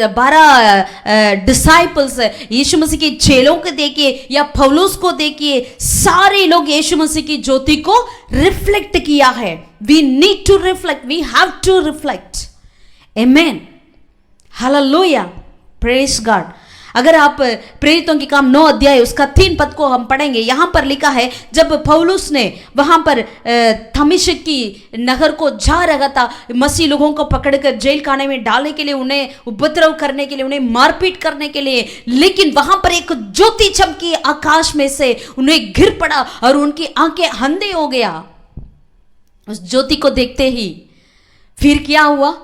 12 डिसाइपल्स यीशु मसीह के चेलों को देखिए, या पौलुस को देखिए, सारे लोग यीशु मसीह की ज्योति को रिफ्लेक्ट किया है। We need to reflect. We have to reflect. Amen. Hallelujah. Praise God. अगर आप प्रेरितों के काम 9 अध्याय उसका 3 पद को हम पढ़ेंगे, यहां पर लिखा है, जब पौलुस ने वहां पर दमिश्क की नगर को जा रहा था, मसीह लोगों को पकड़कर जेल खाने में डालने के लिए, उन्हें उपद्रव करने के लिए, उन्हें मारपीट करने के लिए, लेकिन वहां पर एक ज्योति चमकी आकाश में से, उन्हें गिर पड़ा और उनकी आंखें अंधे हो गया उस ज्योति को देखते ही। फिर क्या हुआ,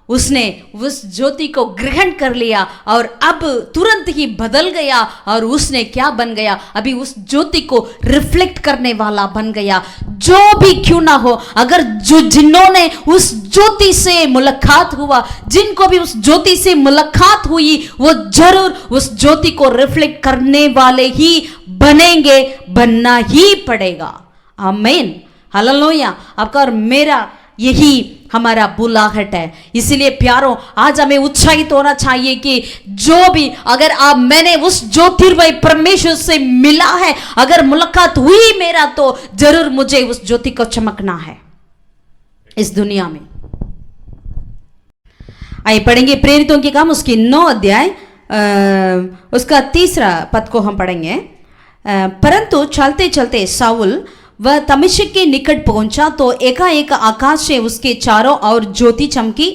उसने उस ज्योति को ग्रहण कर लिया और अब तुरंत ही बदल गया, और उसने क्या बन गया, अभी उस ज्योति को रिफ्लेक्ट करने वाला बन गया। जो भी क्यों ना हो, अगर जिन्होंने उस ज्योति से मुलाकात हुआ, जिनको भी उस ज्योति से मुलाकात हुई, वो जरूर उस ज्योति को रिफ्लेक्ट करने वाले ही बनेंगे, बनना ही पड़ेगा। आमीन। हालेलुया। आपका और मेरा यही हमारा बुलाहट है। इसीलिए प्यारों, आज हमें उत्साहित होना चाहिए कि जो भी, अगर मैंने उस ज्योतिर्मय परमेश्वर से मिला है, अगर मुलाकात हुई मेरा, तो जरूर मुझे उस ज्योति को चमकना है इस दुनिया में। आइए पढ़ेंगे प्रेरितों के काम उसकी 9 अध्याय उसका 3 पद को हम पढ़ेंगे। परंतु चलते चलते शाऊल वह दमिश्क के निकट पहुंचा तो एकाएक आकाश से उसके चारों ओर ज्योति चमकी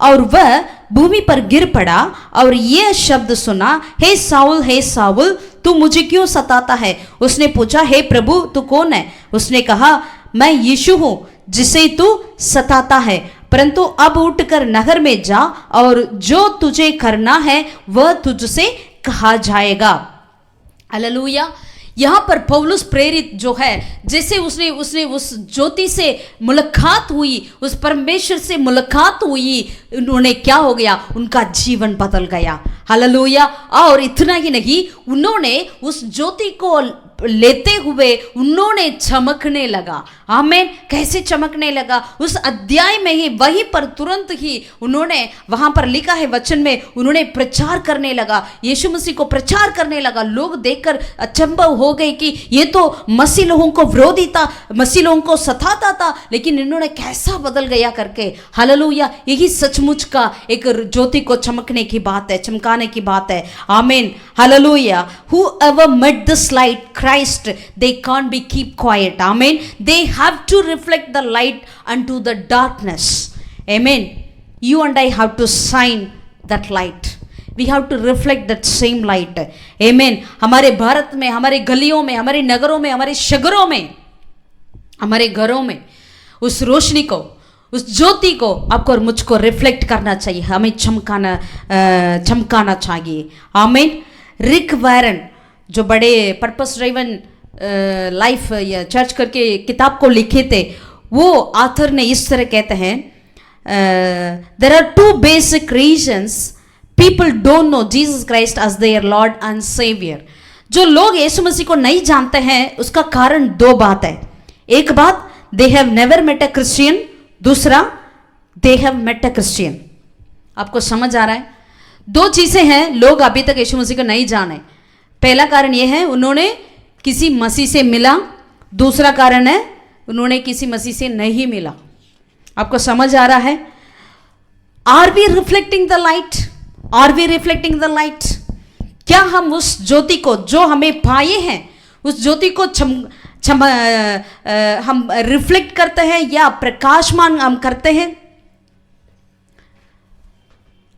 और वह भूमि पर गिर पड़ा और यह शब्द सुना, हे साउल तू मुझे क्यों सताता है? उसने पूछा, हे प्रभु तू कौन है? उसने कहा, मैं यीशु हूं जिसे तू सताता है, परंतु अब उठकर नगर में जा और जो तुझे करना है वह तुझसे कहा जाएगा। हालेलुया। यहाँ पर पौलुस प्रेरित जो है, जैसे उसने उस ज्योति से मुलाकात हुई, उस परमेश्वर से मुलाकात हुई, उन्होंने क्या हो गया, उनका जीवन बदल गया। हालेलुया। और इतना ही नहीं, उन्होंने उस ज्योति को लेते हुए उन्होंने चमकने लगा। आमीन। कैसे चमकने लगा? उस अध्याय में ही, वहीं पर तुरंत ही उन्होंने, वहां पर लिखा है वचन में, उन्होंने प्रचार करने लगा, यीशु मसीह को प्रचार करने लगा। लोग देखकर अचंभव हो गए कि ये तो मसीह लोगों को विरोधी था, मसीह लोगों को सताता था, लेकिन इन्होंने कैसा बदल गया करके। हालेलुया। यही सचमुच का एक ज्योति को चमकने की बात है, चमकाने की बात है। आमीन। Hallelujah. Whoever met this light Christ, they can't be keep quiet. Amen. They have to reflect the light unto the darkness. Amen. You and I have to shine that light. We have to reflect that same light. Amen. हमारे भारत में, हमारे गलियों में, हमारे नगरों में, हमारे शहरों में, हमारे घरों में उस रोशनी को, उस ज्योति को आपको और मुझको रिफ्लेक्ट करना चाहिए, हमें चमकाना चाहिए। आमीन। रिक वैरन जो बड़े पर्पस ड्राइवन लाइफ या चर्च करके किताब को लिखे थे, वो आथर ने इस तरह कहते हैं, there are to basic reasons people don't know Jesus Christ as there Lord and saviour. जो लोग यीशु मसीह को नहीं जानते हैं, उसका कारण दो बात है। एक बात, they have never met a Christian, दूसरा they have met a Christian. आपको समझ आ रहा है? दो चीजें हैं, लोग अभी तक यीशु मसीह को नहीं जाने। पहला कारण यह है, उन्होंने किसी मसीह से मिला, दूसरा कारण है उन्होंने किसी मसीह से नहीं मिला। आपको समझ आ रहा है? Are we reflecting the light? Are we reflecting the light? क्या हम उस ज्योति को जो हमें पाए हैं, उस ज्योति को हम रिफ्लेक्ट करते हैं या प्रकाशमान हम करते हैं?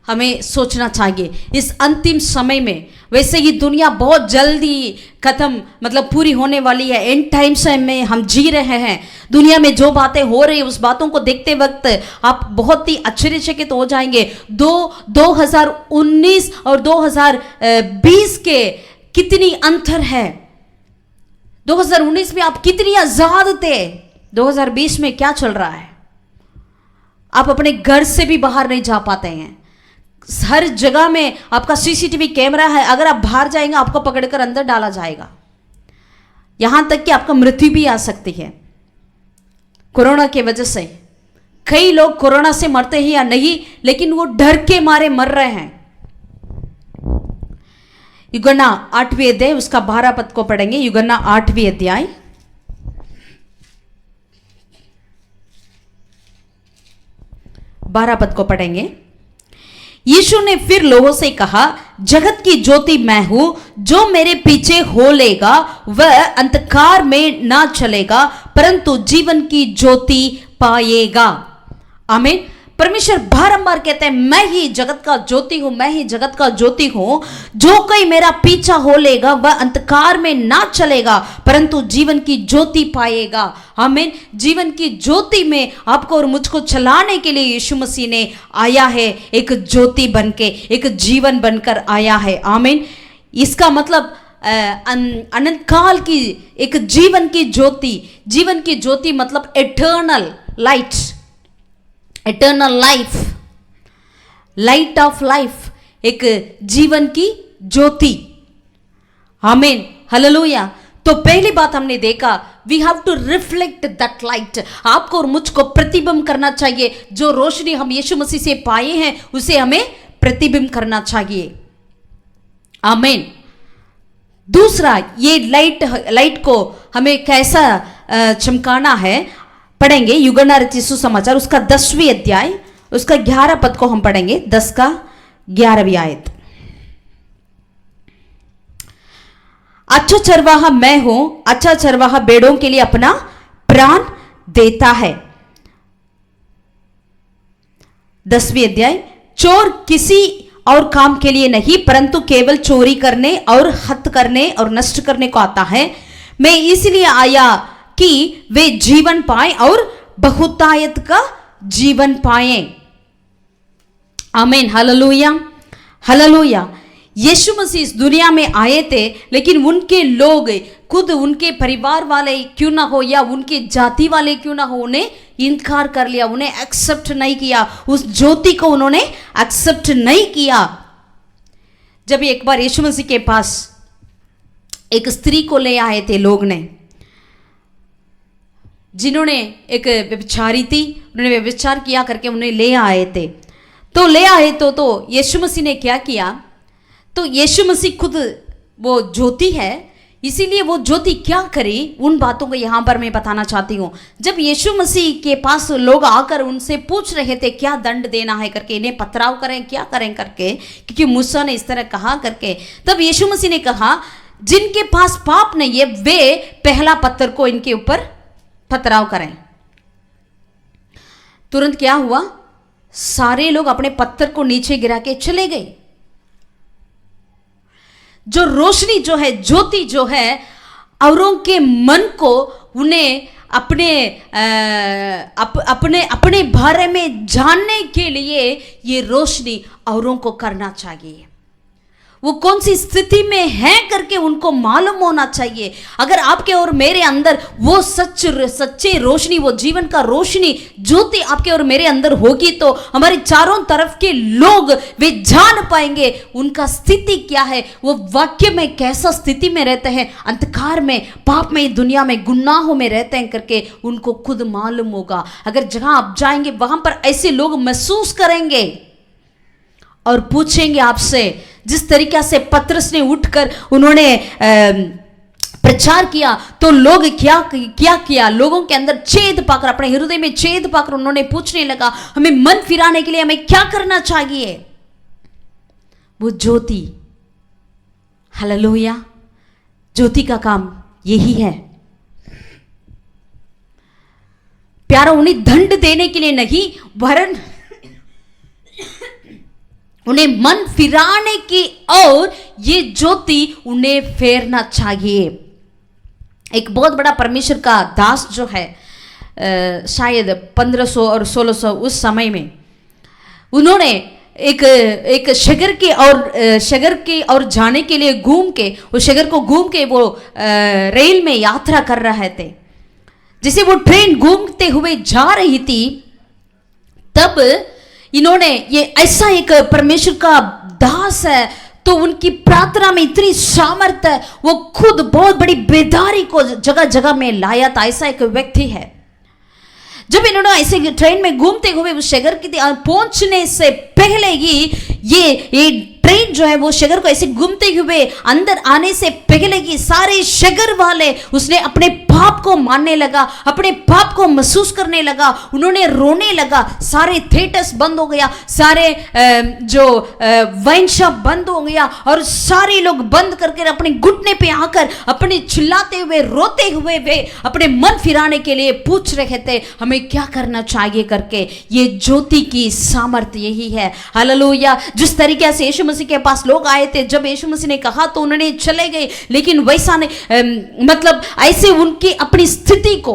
हमें सोचना चाहिए इस अंतिम समय में। वैसे ही दुनिया बहुत जल्दी खत्म, मतलब पूरी होने वाली है। एंड टाइम्स में हम जी रहे हैं। दुनिया में जो बातें हो रही है, उस बातों को देखते वक्त आप बहुत ही आश्चर्यचकित हो जाएंगे। 2019 और 2020 के कितनी अंतर है। 2019 में आप कितनी आजाद थे, 2020 में क्या चल रहा है? आप अपने घर से भी बाहर नहीं जा पाते हैं। हर जगह में आपका सीसीटीवी कैमरा है, अगर आप बाहर जाएंगे आपको पकड़कर अंदर डाला जाएगा, यहां तक कि आपका मृत्यु भी आ सकती है। कोरोना की वजह से कई लोग कोरोना से मरते हैं या नहीं, लेकिन वो डर के मारे मर रहे हैं। यूहन्ना 8वें अध्याय उसका 12 पद को पढ़ेंगे। यूहन्ना 8वें अध्याय 12 पद को पढ़ेंगे। यीशु ने फिर लोगों से कहा, जगत की ज्योति मैं हूं, जो मेरे पीछे हो लेगा वह अंधकार में ना चलेगा, परंतु जीवन की ज्योति पाएगा। आमीन। परमेश्वर बारंबार कहते हैं, मैं ही जगत का ज्योति हूं, मैं ही जगत का ज्योति हूं, जो कोई मेरा पीछा हो लेगा वह अंधकार में ना चलेगा, परंतु जीवन की ज्योति पाएगा। आमीन। जीवन की ज्योति में आपको और मुझको चलाने के लिए यीशु मसीह ने आया है, एक ज्योति बनके, एक जीवन बनकर आया है। आमीन। इसका मतलब अनंत काल की एक जीवन की ज्योति। जीवन की ज्योति मतलब eternal light, eternal life, light of life, एक जीवन की ज्योति। आमीन। हालेलुया। तो पहली बात हमने देखा, we have to reflect that light. आपको और मुझको प्रतिबिंब करना चाहिए। जो रोशनी हम यीशु मसीह से पाए हैं उसे हमें प्रतिबिंब करना चाहिए। आमीन। दूसरा, ये लाइट को हमें कैसा चमकाना है पढ़ेंगे। यूहन्ना रचित सुसमाचार उसका 10वें अध्याय उसका 11 पद को हम पढ़ेंगे। 10 का 11वीं आयत। अच्छा चरवाहा मैं हूं, अच्छा चरवाहा भेड़ों के लिए अपना प्राण देता है। 10वीं अध्याय, चोर किसी और काम के लिए नहीं, परंतु केवल चोरी करने और हत्या करने और नष्ट करने को आता है। मैं इसलिए आया कि वे जीवन पाए और बहुतायत का जीवन पाए। आमीन। हालेलुया। हालेलुया। यीशु मसीह इस दुनिया में आए थे, लेकिन उनके लोग, खुद उनके परिवार वाले क्यों ना हो या उनके जाति वाले क्यों ना हो, उन्हें इनकार कर लिया, उन्हें एक्सेप्ट नहीं किया, उस ज्योति को उन्होंने एक्सेप्ट नहीं किया। जब एक बार यीशु मसीह के पास एक स्त्री को ले आए थे लोग ने, जिन्होंने एक व्यभिचारी थी, उन्होंने व्यभिचार किया करके उन्हें ले आए थे। तो ले आए तो यीशु मसीह ने क्या किया, तो यीशु मसीह खुद वो ज्योति है, इसीलिए वो ज्योति क्या करी, उन बातों को यहाँ पर मैं बताना चाहती हूँ। जब यीशु मसीह के पास लोग आकर उनसे पूछ रहे थे क्या दंड देना है करके, इन्हें पथराव करें क्या करें करके, क्योंकि मूसा ने इस तरह कहा करके, तब यीशु मसीह ने कहा जिनके पास पाप नहीं है वे पहला पत्थर को इनके ऊपर पथराव करें। तुरंत क्या हुआ, सारे लोग अपने पत्थर को नीचे गिरा के चले गए। जो रोशनी जो है, ज्योति जो है, औरों के मन को, उन्हें अपने बारे में जानने के लिए ये रोशनी औरों को करना चाहिए। वो कौन सी स्थिति में है करके उनको मालूम होना चाहिए। अगर आपके और मेरे अंदर वो सच्चे रोशनी, वो जीवन का रोशनी ज्योति आपके और मेरे अंदर होगी, तो हमारे चारों तरफ के लोग वे जान पाएंगे उनका स्थिति क्या है, वो वाक्य में कैसा स्थिति में रहते हैं, अंधकार में, पाप में, दुनिया में, गुनाहों में रहते हैं करके उनको खुद मालूम होगा। अगर जहां आप जाएंगे वहां पर ऐसे लोग महसूस करेंगे और पूछेंगे आपसे, जिस तरीका से पतरस ने उठकर उन्होंने प्रचार किया, तो लोग क्या किया, लोगों के अंदर छेद पाकर, अपने हृदय में छेद पाकर उन्होंने पूछने लगा हमें मन फिराने के लिए हमें क्या करना चाहिए। वो ज्योति, हालेलुया, ज्योति का काम यही है। प्यारा, उन्हें दंड देने के लिए नहीं, वरन उन्हें मन फिराने की और ये ज्योति उन्हें फेरना चाहिए। एक बहुत बड़ा परमेश्वर का दास जो है, शायद 1500 और 1600 उस समय में, उन्होंने एक शहर के और जाने के लिए घूम के, उस शहर को घूम के वो रेल में यात्रा कर रहे थे। जैसे वो ट्रेन घूमते हुए जा रही थी, तब इन्होंने, ये ऐसा एक परमेश्वर का दास है, तो उनकी प्रार्थना में इतनी सामर्थ है, वो खुद बहुत बड़ी बेदारी को जगह जगह में लाया था। ऐसा एक व्यक्ति है। जब इन्होंने ऐसे ट्रेन में घूमते हुए उस शहर की पहुंचने से पहले ही ये ट्रेन जो है वो शहर को ऐसे घूमते हुए अंदर आने से पहले ही सारे शहर वाले उसने अपने पाप को मानने लगा, अपने पाप को महसूस करने लगा, उन्होंने रोने लगा, सारे थिएटर्स बंद हो गया, सारे जो वाइन शॉप बंद हो गया, और सारे लोग बंद करके अपने घुटने पे आकर अपने चिल्लाते हुए, रोते हुए वे अपने मन फिराने के लिए पूछ रहे थे हमें क्या करना चाहिए करके। ये ज्योति की सामर्थ्य यही है। हालेलुया। जिस तरीके से यीशु मसीह के पास लोग आए थे, जब यीशु मसीह ने कहा तो उन्होंने चले गए, लेकिन वैसा नहीं, मतलब ऐसे उनकी अपनी स्थिति को,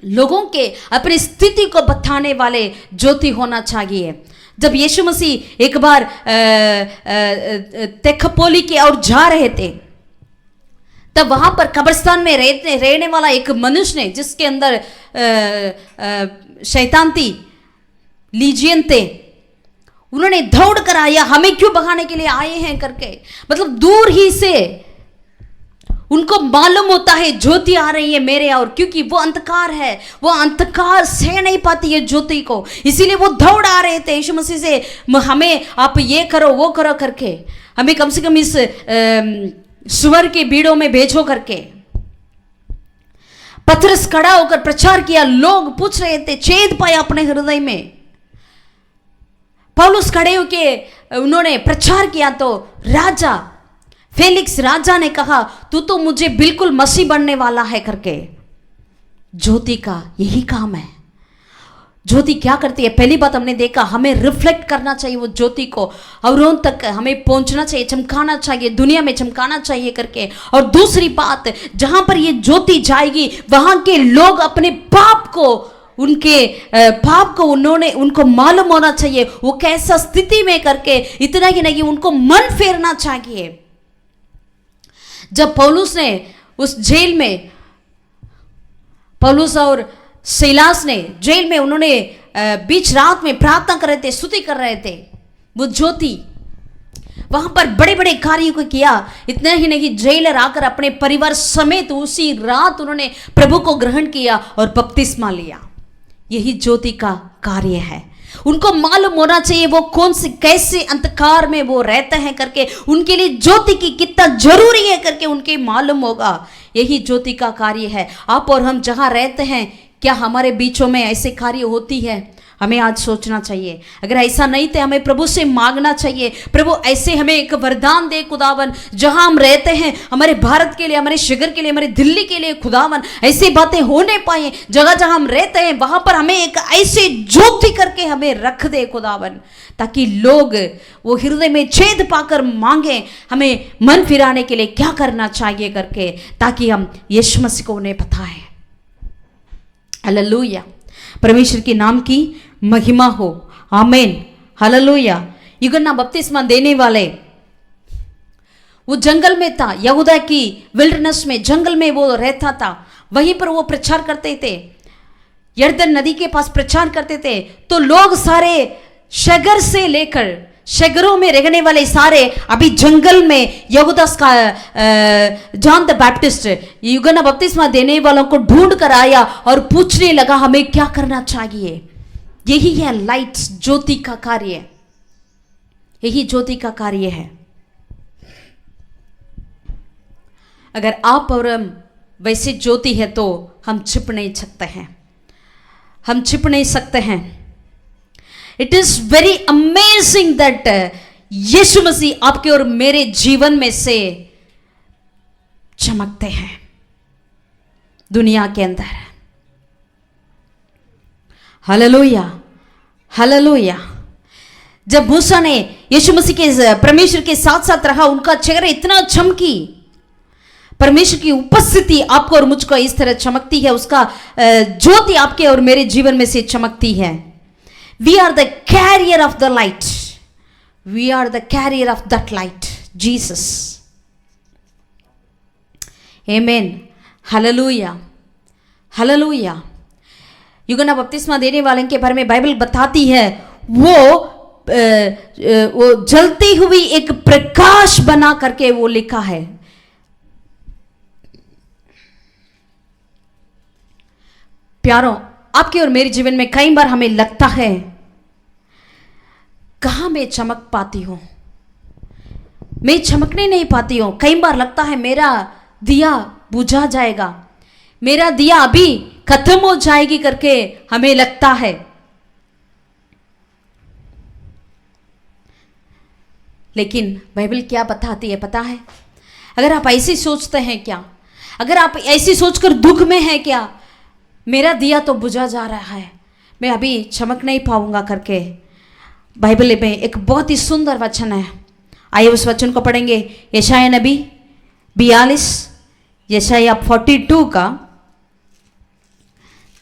लोगों के अपनी स्थिति को बताने वाले ज्योति होना चाहिए। जब यीशु मसीह एक बार तेखपोली की ओर जा रहे थे, तब वहां पर कब्रिस्तान में रहने वाला एक मनुष्य ने, जिसके अंदर शैतान थी, लीजियन थे, उन्होंने दौड़ कर आया, हमें क्यों भगाने के लिए आए हैं करके। मतलब दूर ही से उनको मालूम होता है ज्योति आ रही है मेरे और, क्योंकि वो अंधकार है, वो अंधकार सह नहीं पाती है ज्योति को, इसीलिए वो दौड़ आ रहे थे यीशु मसीह से, हमें आप ये करो वो करो करके, हमें कम से कम इस सुअर के भीड़ों में भेजो करके। पतरस खड़ा होकर प्रचार किया, लोग पूछ रहे थे, छेद पाया अपने हृदय में। पौलुस खड़े होके उन्होंने प्रचार किया, तो राजा फेलिक्स राजा ने कहा तू तो मुझे बिल्कुल मसीह बनने वाला है करके। ज्योति का यही काम है। ज्योति क्या करती है? पहली बात हमने देखा, हमें रिफ्लेक्ट करना चाहिए वो ज्योति को, औरों तक हमें पहुंचना चाहिए, चमकाना चाहिए, दुनिया में चमकाना चाहिए करके। और दूसरी बात, जहां पर ये ज्योति जाएगी वहां के लोग अपने पाप को उनके पाप को उनको मालूम होना चाहिए, वो कैसा स्थिति में करके, इतना ही नहीं उनको मन फेरना चाहिए। जब पौलुस ने उस जेल में, पौलुस और सीलास ने जेल में, उन्होंने बीच रात में प्रार्थना कर रहे थे, स्तुति कर रहे थे, वो ज्योति वहां पर बड़े बड़े कार्यों को किया। इतना ही नहीं, जेलर आकर अपने परिवार समेत उसी रात उन्होंने प्रभु को ग्रहण किया और बपतिस्मा लिया। यही ज्योति का कार्य है। उनको मालूम होना चाहिए वो कौन से कैसे अंधकार में वो रहते हैं करके, उनके लिए ज्योति की कितना जरूरी है करके उनके मालूम होगा। यही ज्योति का कार्य है। आप और हम जहां रहते हैं, क्या हमारे बीचों में ऐसे कार्य होती है? हमें आज सोचना चाहिए। अगर ऐसा नहीं तो हमें प्रभु से मांगना चाहिए, प्रभु ऐसे हमें एक वरदान दे खुदावन, जहां हम रहते हैं, हमारे भारत के लिए, हमारे शहर के लिए, हमारे दिल्ली के लिए खुदावन, ऐसी बातें होने पाए। जगह जहां हम रहते हैं वहां पर हमें एक ऐसे ज्योति करके हमें रख दे खुदावन, ताकि लोग वो हृदय में छेद पाकर मांगे हमें मन फिराने के लिए क्या करना चाहिए करके, ताकि हम यीशु मसीह को उन्हें पता है। हालेलुया, परमेश्वर के नाम की महिमा हो। आमीन, हालेलुया। यूहन्ना बपतिस्मा देने वाले वो जंगल में था, यहूदा की विल्डरनेस में, जंगल में वो रहता था। वहीं पर वो प्रचार करते थे, यरदन नदी के पास प्रचार करते थे। तो लोग सारे शहर से लेकर शहरों में रहने वाले सारे अभी जंगल में यहूदा का जॉन द बैप्टिस्ट, यूहन्ना बपतिस्मा देने वालों को ढूंढ कर आया और पूछने लगा हमें क्या करना चाहिए। यही है लाइट, ज्योति का कार्य। यही ज्योति का कार्य है। अगर आप और हम वैसे ज्योति है तो हम छिप नहीं सकते हैं, हम छिप नहीं सकते हैं। It is very amazing that Yeshu Masih आपके और मेरे जीवन में से चमकते हैं दुनिया के अंदर। Hallelujah, hallelujah. जब मूसा ने यीशु मसीह के परमेश्वर के साथ साथ रहा, उनका चेहरा इतना चमकी। परमेश्वर की उपस्थिति आपको और मुझको इस तरह चमकती है, उसका ज्योति आपके और मेरे जीवन में से चमकती है। We are the carrier of the light. We are the carrier of that light, Jesus. Amen. Hallelujah. Hallelujah. यूहन्ना बपतिस्मा देने वाले के बारे में बाइबल बताती है, वो जलती हुई एक प्रकाश बना करके वो लिखा है। प्यारों, आपके और मेरे जीवन में कई बार हमें लगता है कहां मैं चमक पाती हूं, मैं चमकने नहीं पाती हूं। कई बार लगता है मेरा दिया बुझा जाएगा, मेरा दिया अभी खत्म हो जाएगी करके हमें लगता है। लेकिन बाइबल क्या बताती है पता है? अगर आप ऐसे सोचते हैं क्या, अगर आप ऐसी सोचकर दुख में हैं क्या, मेरा दिया तो बुझा जा रहा है, मैं अभी चमक नहीं पाऊंगा करके, बाइबल में एक बहुत ही सुंदर वचन है। आइए उस वचन को पढ़ेंगे। यशाया नबी 42, यशाया 42 का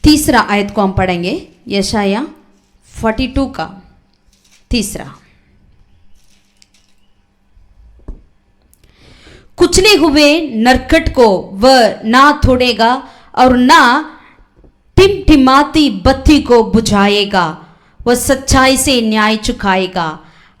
3 आयत को हम पढ़ेंगे। यशाया 42 का 3। कुचले हुए नरकट को वह ना तोड़ेगा और ना टिमटिमाती बत्ती को बुझाएगा, वह सच्चाई से न्याय चुकाएगा।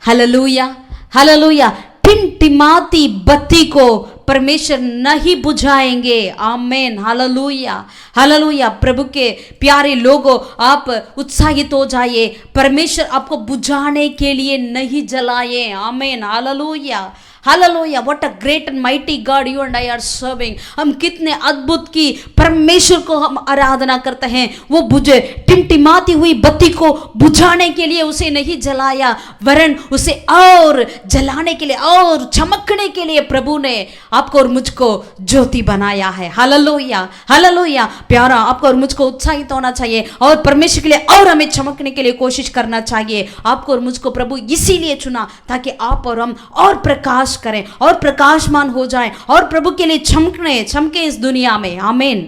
Hallelujah, hallelujah. टिमटिमाती बत्ती को परमेश्वर नहीं बुझाएंगे। आमेन, हालेलुया, हालेलुया। प्रभु के प्यारे लोगों, आप उत्साहित हो जाइए, परमेश्वर आपको बुझाने के लिए नहीं जलाए। Amen, hallelujah, hallelujah. What a great and mighty God you and I are serving. हम कितने अद्भुत की परमेश्वर को हम आराधना करते हैं। वो बुझे टिमटिमाती हुई बत्ती को बुझाने के लिए उसे नहीं जलाया, वरन उसे और जलाने के लिए और चमकने के लिए प्रभु ने आपको और मुझको ज्योति बनाया है। Hallelujah, hallelujah. प्यारा, आपको और मुझको उत्साहित होना चाहिए और परमेश्वर के लिए और हमें चमकने के लिए कोशिश करना चाहिए। आपको और मुझको प्रभु इसीलिए चुना ताकि आप और हम और प्रकाश करें और प्रकाशमान हो जाएं और प्रभु के लिए चमके इस दुनिया में। आमीन,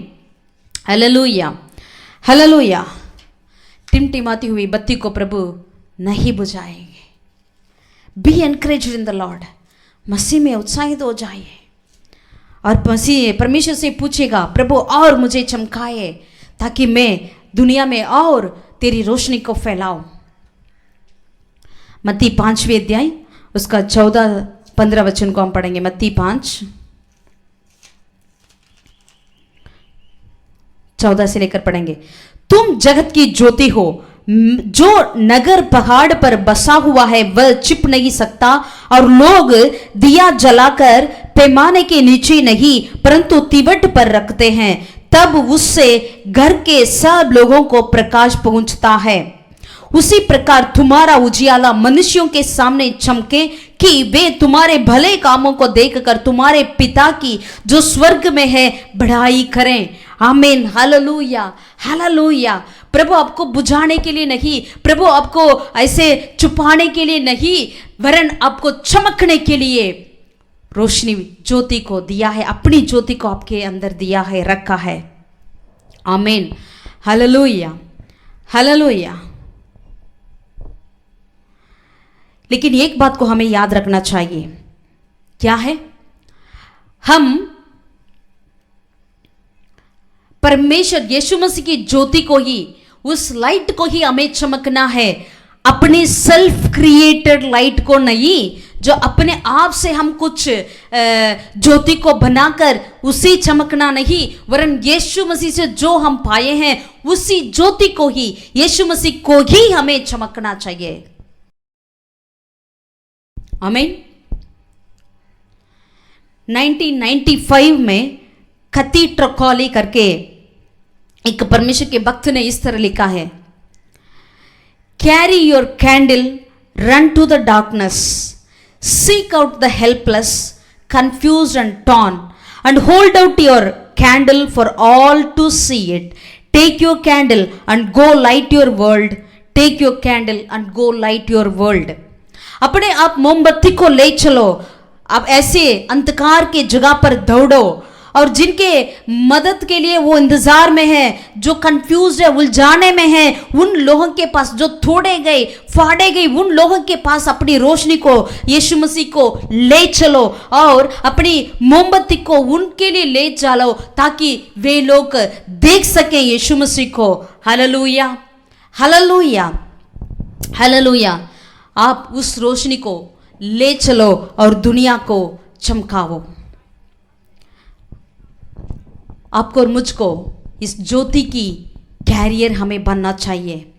हालेलुया, हालेलुया, टिमटिमाती हुई बत्ती को प्रभु नहीं बुझाएंगे। Be encouraged in the Lord, Masih में उत्साहित हो जाइए और मसीह परमेश्वर से पूछेगा प्रभु और मुझे चमकाए ताकि मैं दुनिया में और तेरी रोशनी को फैलाऊं। मत्ती 5वें अध्याय उसका 14-15 वचन को हम पढ़ेंगे। मत्ती 5:14 से लेकर पढ़ेंगे। तुम जगत की ज्योति हो, जो नगर पहाड़ पर बसा हुआ है वह छिप नहीं सकता, और लोग दिया जलाकर पैमाने के नीचे नहीं परंतु तिवट पर रखते हैं, तब उससे घर के सब लोगों को प्रकाश पहुंचता है। उसी प्रकार तुम्हारा उजियाला मनुष्यों के सामने चमके कि वे तुम्हारे भले कामों को देखकर तुम्हारे पिता की जो स्वर्ग में है बढ़ाई करें। आमीन, हालेलुया, हालेलुया। प्रभु आपको बुझाने के लिए नहीं, प्रभु आपको ऐसे छुपाने के लिए नहीं, वरन आपको चमकने के लिए रोशनी ज्योति को दिया है, अपनी ज्योति को आपके अंदर दिया है, रखा है। आमीन, हालेलुया, हालेलुया। लेकिन एक बात को हमें याद रखना चाहिए, क्या है? हम परमेश्वर यीशु मसीह की ज्योति को ही, उस लाइट को ही हमें चमकना है, अपने सेल्फ क्रिएटेड लाइट को नहीं, जो अपने आप से हम कुछ ज्योति को बनाकर उसी चमकना नहीं, वरन यीशु मसीह से जो हम पाए हैं उसी ज्योति को ही, यीशु मसीह को ही हमें चमकना चाहिए। आमीन। 1995 में कती ट्रकॉली करके एक परमेश्वर के भक्त ने इस तरह लिखा है, carry your candle, run to the darkness, seek out the helpless, confused and torn, and hold out your candle for all to see it, take your candle and go light your world, take your candle and go light your world. अपने आप मोमबत्ती को ले चलो, आप ऐसे अंधकार के जगह पर दौड़ो, और जिनके मदद के लिए वो इंतजार में है, जो कंफ्यूज है, उलझाने में है, उन लोगों के पास, जो तोड़े गए, फाड़े गए, उन लोगों के पास अपनी रोशनी को, यीशु मसीह को ले चलो और अपनी मोमबत्ती को उनके लिए ले चलो, ताकि वे लोग देख सकें यीशु मसीह को। Hallelujah, hallelujah, hallelujah. आप उस रोशनी को ले चलो और दुनिया को चमकाओ। आपको और मुझको इस ज्योति की कैरियर हमें बनना चाहिए।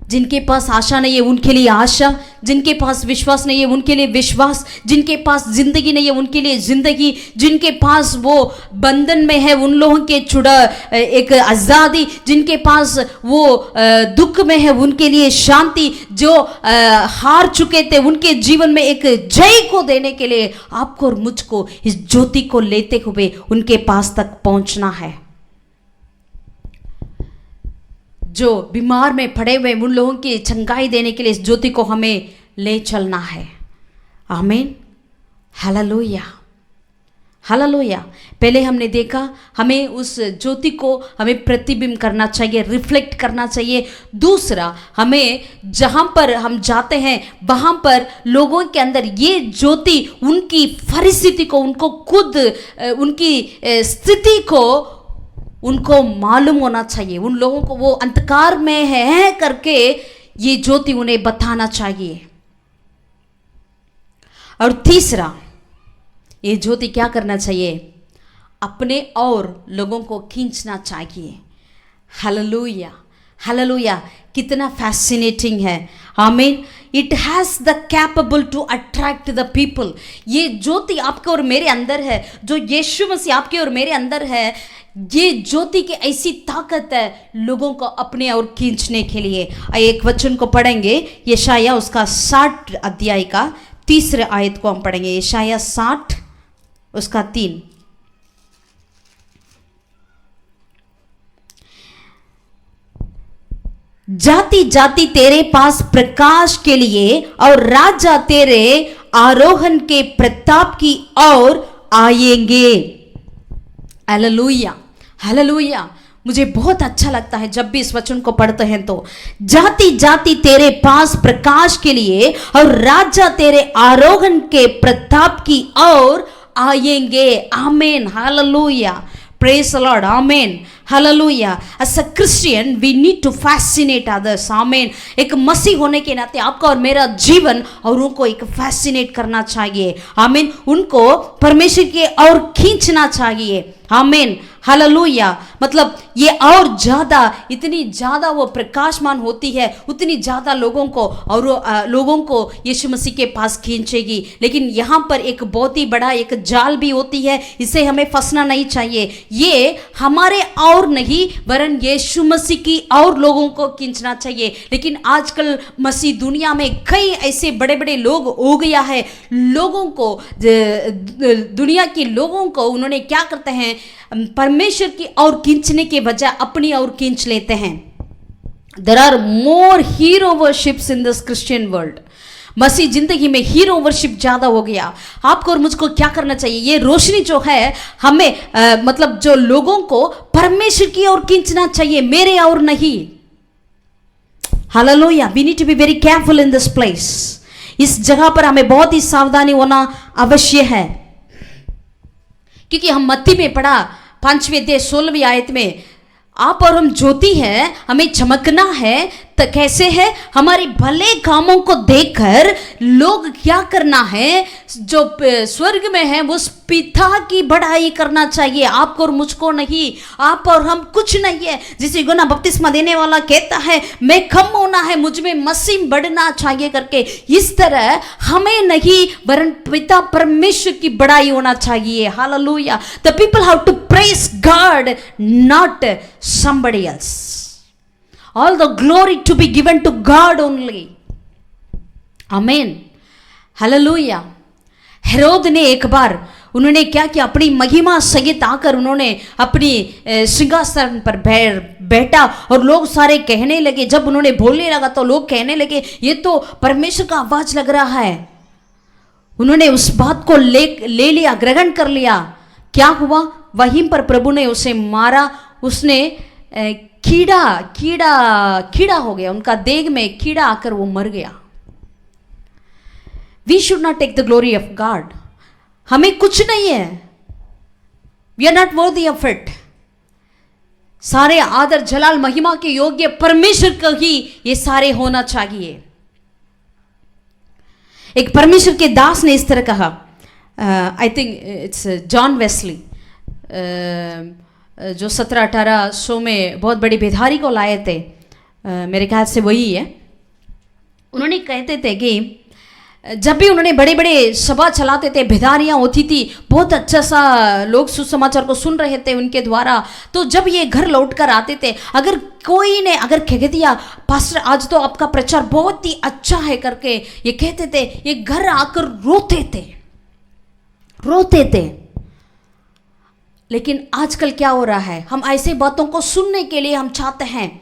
जिनके पास आशा नहीं है उनके लिए आशा, जिनके पास विश्वास नहीं है उनके लिए विश्वास, जिनके पास जिंदगी नहीं है उनके लिए जिंदगी, जिनके पास वो बंधन में है उन लोगों के छुड़ा एक आज़ादी, जिनके पास वो दुख में है उनके लिए शांति, जो हार चुके थे उनके जीवन में एक जय को देने के लिए आपको और मुझको इस ज्योति को लेते हुए उनके पास तक पहुंचना है। जो बीमार में पड़े हुए उन लोगों की चंगाई देने के लिए इस ज्योति को हमें ले चलना है। आमीन, हालेलुया, हालेलुया। पहले हमने देखा हमें उस ज्योति को हमें प्रतिबिंब करना चाहिए, रिफ्लेक्ट करना चाहिए। दूसरा, हमें जहाँ पर हम जाते हैं वहाँ पर लोगों के अंदर ये ज्योति उनकी परिस्थिति को, उनको खुद उनकी स्थिति को उनको मालूम होना चाहिए। उन लोगों को वो अंधकार में है करके ये ज्योति उन्हें बताना चाहिए। और तीसरा, ये ज्योति क्या करना चाहिए? अपने और लोगों को खींचना चाहिए। Hallelujah, hallelujah. कितना फैसिनेटिंग है। आमीन। It has the capable to attract the people. ये ज्योति आपके और मेरे अंदर है, जो यीशु मसीह आपके और मेरे अंदर है, ये ज्योति की ऐसी ताकत है लोगों को अपने और खींचने के लिए। एक वचन को पढ़ेंगे, यशाया उसका 60 अध्याय का 3 आयत को हम पढ़ेंगे। यशाया 60 उसका 3। जाति जाति तेरे पास प्रकाश के लिए और राजा तेरे आरोहण के प्रताप की ओर आएंगे। Hallelujah, hallelujah. मुझे बहुत अच्छा लगता है जब भी इस वचन को पढ़ते हैं तो, जाति जाति तेरे पास प्रकाश के लिए और राजा तेरे आरोहण के प्रताप की ओर आएंगे. आमेन, hallelujah, praise the Lord, amen, hallelujah. As a Christian we need to fascinate others, amen. एक मसीह होने के नाते आपका और मेरा जीवन औरों को एक फैसिनेट करना चाहिए, आमीन. उनको परमेश्वर की ओर खींचना चाहिए, आमीन, हालेलुया. मतलब ये और ज़्यादा, इतनी ज़्यादा वो प्रकाशमान होती है, उतनी ज़्यादा लोगों को यीशु मसीह के पास खींचेगी. लेकिन यहाँ पर एक बहुत ही बड़ा एक जाल भी होती है, इसे हमें फंसना नहीं चाहिए. ये हमारे और नहीं वरन यीशु मसीह की और लोगों को खींचना चाहिए. लेकिन आजकल मसीह दुनिया में कई ऐसे बड़े बड़े लोग हो गया है, लोगों को, दुनिया के लोगों को उन्होंने क्या करते हैं, परमेश्वर की ओर खींचने के बजाय अपनी ओर खींच लेते हैं. There are more hero worships in this Christian world. मसीह जिंदगी में हीरो वर्शिप ज़्यादा हो गया. आपको और मुझको क्या करना चाहिए, ये रोशनी जो है हमें मतलब जो लोगों को परमेश्वर की ओर खींचना चाहिए, मेरे और नहीं. Hallelujah, we need to be very careful in this place. इस जगह पर हमें बहुत ही सावधानी होना आवश्य है, क्योंकि हम मत्ती में पढ़ा 5वें अध्याय 16वीं आयत में, आप और हम ज्योति हैं, हमें चमकना है. तो कैसे है, हमारे भले कामों को देखकर लोग क्या करना है, जो स्वर्ग में है उस पिता की बढ़ाई करना चाहिए, आपको और मुझको नहीं. आप और हम कुछ नहीं है. जिसे यूहन्ना बपतिस्मा देने वाला कहता है मैं कम होना है, मुझ में मसीह बढ़ना चाहिए करके, इस तरह हमें नहीं वरन पिता परमेश्वर की बढ़ाई होना चाहिए. Hallelujah. The people have to praise God, not somebody else. All the glory to be given to God only. Amen. Hallelujah. Herod ने एक बार उन्होंने क्या किया, अपनी महिमा सहित आकर उन्होंने अपनी सिंहासन पर बैठा और लोग सारे कहने लगे, जब उन्होंने बोलने लगा तो लोग कहने लगे ये तो परमेश्वर का आवाज लग रहा है. उन्होंने उस बात को ले लिया, ग्रहण कर लिया. क्या हुआ, वहीं पर प्रभु ने उसे मारा. उसने कीड़ा हो गया, उनका देह में कीड़ा आकर वो मर गया. We should not take the glory of God. हमें कुछ नहीं है, we are not worthy of it. सारे आदर जलाल महिमा के योग्य परमेश्वर को ही ये सारे होना चाहिए. एक परमेश्वर के दास ने इस तरह कहा, I think it's John Wesley, जो 1700-1800 में बहुत बड़ी बेधारी को लाए थे, मेरे ख्याल से वही है. उन्होंने कहते थे कि जब भी उन्होंने बड़े बड़े सभा चलाते थे, बेधारियाँ होती थी, बहुत अच्छा सा लोग सुसमाचार को सुन रहे थे उनके द्वारा, तो जब ये घर लौट कर आते थे, अगर कोई ने अगर कह दिया पास्टर आज तो आपका प्रचार बहुत ही अच्छा है करके, ये कहते थे, ये घर आकर रोते थे. लेकिन आजकल क्या हो रहा है, हम ऐसे बातों को सुनने के लिए हम चाहते हैं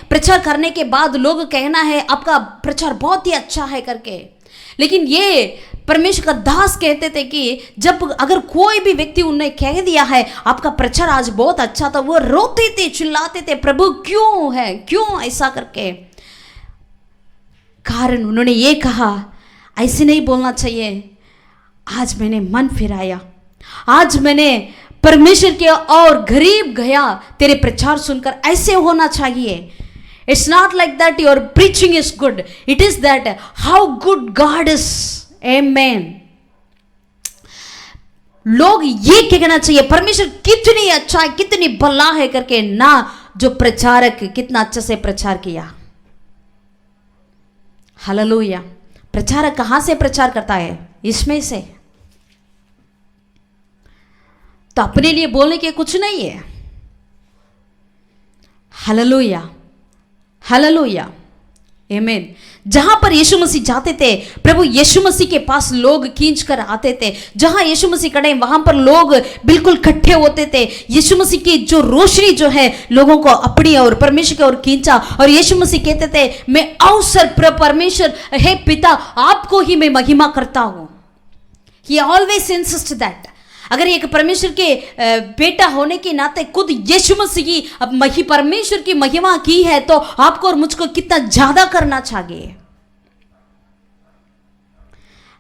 प्रचार करने के बाद लोग कहना है आपका प्रचार बहुत ही अच्छा है करके. लेकिन ये परमेश्वर का दास कहते थे कि जब अगर कोई भी व्यक्ति उन्हें कह दिया है आपका प्रचार आज बहुत अच्छा था, वो रोते थे, चिल्लाते थे, प्रभु क्यों ऐसा करके. कारण उन्होंने ये कहा ऐसे नहीं बोलना चाहिए, आज मैंने मन फिराया, आज मैंने परमेश्वर के और गरीब गया तेरे प्रचार सुनकर, ऐसे होना चाहिए. It's not like that your preaching is good, it is that how good God is. Amen. लोग ये कहना चाहिए परमेश्वर कितनी अच्छा है, कितनी भला है करके, ना जो प्रचारक कितना अच्छे से प्रचार किया. हालेलुया. प्रचारक कहां से प्रचार करता है, इसमें से. तो अपने लिए बोलने के कुछ नहीं है. हालेलुया, हालेलुया, आमीन. जहां पर यीशु मसीह जाते थे, प्रभु यीशु मसीह के पास लोग खींच कर आते थे. जहां यीशु मसीह खड़े वहां पर लोग बिल्कुल इकट्ठे होते थे. यीशु मसीह की जो रोशनी जो है लोगों को अपनी और परमेश्वर की ओर खींचा. और यीशु मसीह कहते थे मैं अवसर परमेश्वर हे पिता आपको ही मैं महिमा करता हूं. He always insists that अगर एक परमेश्वर के बेटा होने के नाते खुद यीशु मसीह की अब परमेश्वर की महिमा की है तो आपको और मुझको कितना ज्यादा करना चाहिए।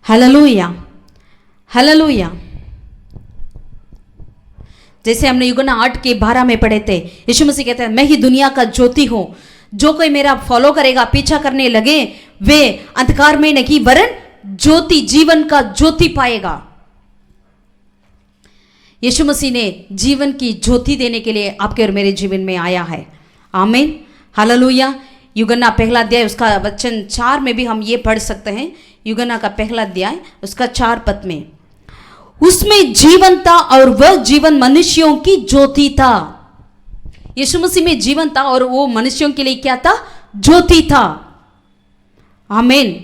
Hallelujah, hallelujah. जैसे हमने यूहन्ना 8:12 में पढ़े थे, यीशु मसीह कहते हैं मैं ही दुनिया का ज्योति हूं, जो कोई मेरा फॉलो करेगा, पीछा करने लगे, वे अंधकार में नहीं वरन ज्योति, जीवन का ज्योति पाएगा। यीशु मसीह ने जीवन की ज्योति देने के लिए आपके और मेरे जीवन में आया है। आमीन, हालेलुया। यूहन्ना पहला अध्याय उसका वचन 4 में भी हम ये पढ़ सकते हैं। यूहन्ना का पहला अध्याय उसका 4 पद में, उसमें जीवन था और वह जीवन मनुष्यों की ज्योति था। यीशु मसीह में जीवन था और वो मनुष्यों के लिए क्या था? ज्योति था। आमीन।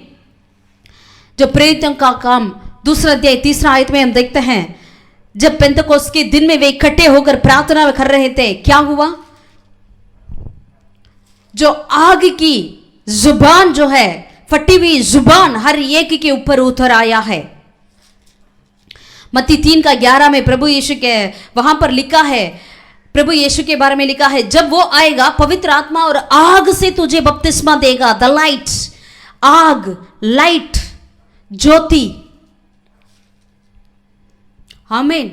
जो प्रेरितों का काम 2 अध्याय 3 आयत में हम देखते हैं, जब पेंतकोस्त के दिन में वे इकट्ठे होकर प्रार्थना कर रहे थे, क्या हुआ? जो आग की जुबान जो है, फटी हुई जुबान हर एक के ऊपर उतर आया है। मत्ती 3:11 में प्रभु यीशु के वहां पर लिखा है, प्रभु यीशु के बारे में लिखा है, जब वो आएगा पवित्र आत्मा और आग से तुझे बपतिस्मा देगा। द लाइट, आग, लाइट, ज्योति। आमीन,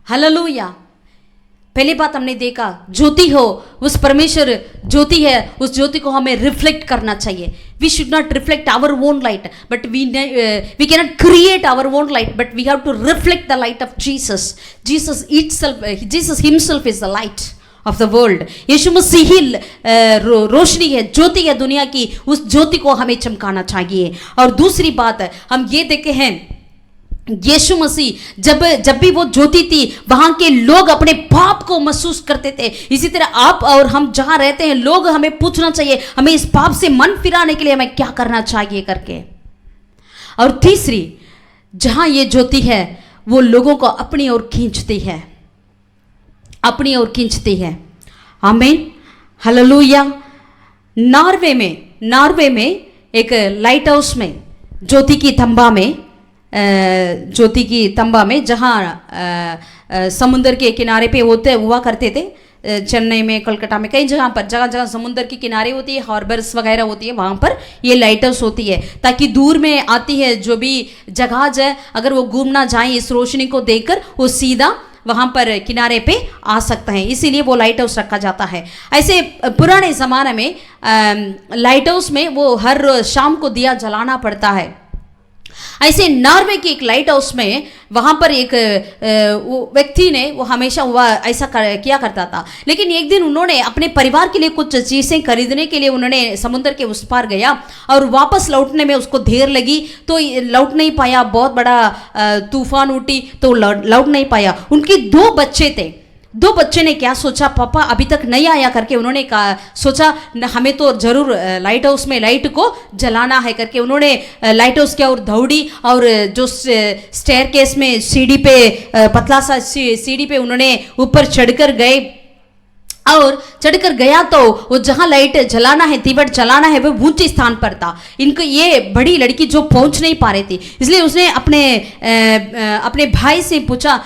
हालेलुया। पहली बात हमने देखा, ज्योति हो, उस परमेश्वर ज्योति है, उस ज्योति को हमें रिफ्लेक्ट करना चाहिए। We should not reflect our own light, but we can not create our own light, but we have to reflect the light of Jesus. Jesus itself, Jesus himself is the light of the world. Yeshu Masih ही रोशनी है, ज्योति है दुनिया की, उस ज्योति को हमें चमकाना चाहिए। और दूसरी बात हम ये देखे हैं, यीशु मसीह जब भी वो ज्योति थी, वहां के लोग अपने पाप को महसूस करते थे। इसी तरह आप और हम जहां रहते हैं, लोग हमें पूछना चाहिए, हमें इस पाप से मन फिराने के लिए हमें क्या करना चाहिए करके। और तीसरी, जहां ये ज्योति है वो लोगों को अपनी ओर खींचती है, अपनी ओर खींचती है। आमीन, हालेलुया। नॉर्वे में एक लाइट हाउस में, ज्योति की तंबा में जहाँ समुद्र के किनारे पे हुआ करते थे, चेन्नई में, कलकत्ता में, कई जगह समुद्र की किनारे होती है, हार्बर्स वगैरह होती है, वहाँ पर ये लाइट हाउस होती है, ताकि दूर में आती है जो भी जहाज है, अगर वो घूम ना जाए, इस रोशनी को देखकर वो सीधा वहाँ पर किनारे पे आ सकता है, इसीलिए वो लाइट हाउस रखा जाता है। ऐसे पुराने ज़माने में लाइट हाउस में वो हर शाम को दिया जलाना पड़ता है। ऐसे नॉर्वे के एक लाइट हाउस में वहाँ पर एक व्यक्ति ने, वो हमेशा हुआ ऐसा किया करता था, लेकिन एक दिन उन्होंने अपने परिवार के लिए कुछ चीज़ें खरीदने के लिए उन्होंने समुद्र के उस पार गया और वापस लौटने में उसको देर लगी तो लौट नहीं पाया। बहुत बड़ा तूफान उठी तो लौट नहीं पाया। उनके 2 बच्चे थे। 2 बच्चे ने क्या सोचा, पापा अभी तक नहीं आया करके उन्होंने सोचा हमें तो जरूर लाइट हाउस में लाइट को जलाना है करके उन्होंने लाइट हाउस की ओर दौड़ी और जो स्टेयरकेस में सीढ़ी पे, पतला सा सीढ़ी पे उन्होंने ऊपर चढ़कर गए और चढ़कर गया तो वो जहाँ लाइट जलाना है, दीपक जलाना है, वो ऊंचे स्थान पर था। इनको ये बड़ी लड़की जो पहुंच नहीं पा रही थी, इसलिए उसने अपने भाई से पूछा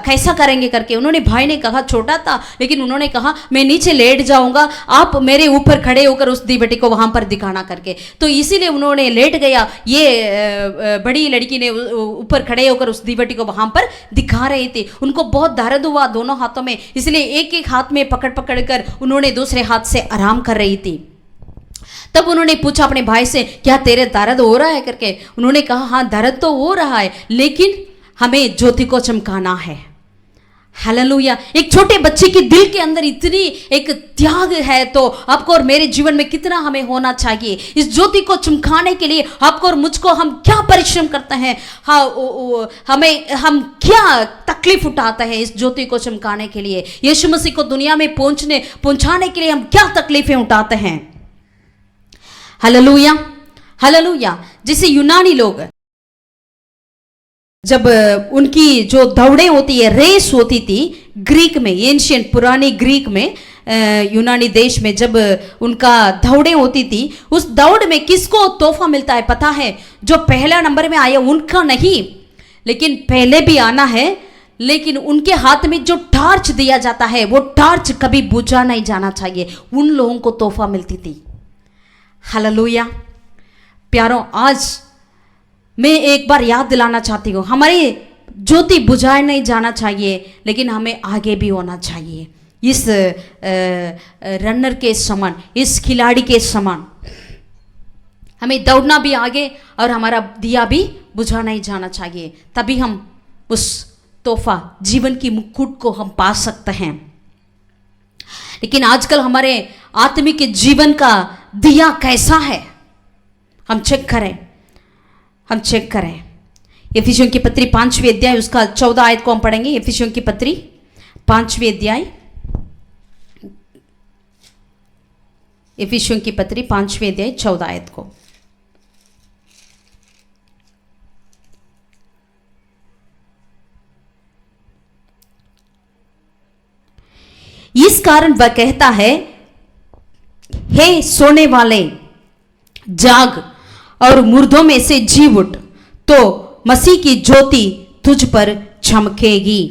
कैसा करेंगे करके। उन्होंने, भाई ने कहा, छोटा था लेकिन उन्होंने कहा मैं नीचे लेट जाऊंगा, आप मेरे ऊपर खड़े होकर उस दीवटी को वहां पर दिखाना करके। तो इसीलिए उन्होंने लेट गया। ये बड़ी लड़की ने ऊपर खड़े होकर उस दीवटी को वहां पर दिखा रही थी। उनको बहुत दर्द हुआ दोनों हाथों में, इसलिए एक एक हाथ में पकड़ कर उन्होंने दूसरे हाथ से आराम कर रही थी। तब उन्होंने पूछा अपने भाई से, क्या तेरे दर्द हो रहा है करके। उन्होंने कहा हाँ दर्द तो हो रहा है, लेकिन हमें ज्योति को चमकाना है। हालेलुया। एक छोटे बच्चे के दिल के अंदर इतनी एक त्याग है, तो आपको और मेरे जीवन में कितना हमें होना चाहिए इस ज्योति को चमकाने के लिए। आपको और मुझको हम क्या परिश्रम करते हैं, हम क्या तकलीफ उठाते हैं इस ज्योति को चमकाने के लिए। यीशु मसीह को दुनिया में पहुंचाने के लिए हम क्या तकलीफें उठाते हैं। Hallelujah, hallelujah. जैसे यूनानी लोग, जब उनकी जो दौड़ें होती है, रेस होती थी ग्रीक में, एंशियंट पुरानी ग्रीक में, यूनानी देश में जब उनका दौड़ें होती थी, उस दौड़ में किसको तोहफा मिलता है पता है? जो पहला नंबर में आया उनका नहीं, लेकिन पहले भी आना है, लेकिन उनके हाथ में जो टार्च दिया जाता है वो टार्च कभी बुझा नहीं जाना चाहिए, उन लोगों को तोहफा मिलती थी। हालेलुया। प्यारों, आज मैं एक बार याद दिलाना चाहती हूँ, हमारी ज्योति बुझाए नहीं जाना चाहिए, लेकिन हमें आगे भी होना चाहिए। इस रनर के समान, इस खिलाड़ी के समान हमें दौड़ना भी आगे और हमारा दिया भी बुझा नहीं जाना चाहिए, तभी हम उस तोहफा जीवन की मुकुट को हम पा सकते हैं। लेकिन आजकल हमारे आत्मिक जीवन का दिया कैसा है, हम चेक करें। एफिसियों की पत्री 5वीं अध्याय उसका 14 आयत को हम पढ़ेंगे। एफिसियों की पत्री 5वीं अध्याय, एफिसियों की पत्री 5वीं अध्याय 14 आयत को। इस कारण वह कहता है, हे सोने वाले जाग और मुर्दों में से जी उठ, तो मसीह की ज्योति तुझ पर चमकेगी।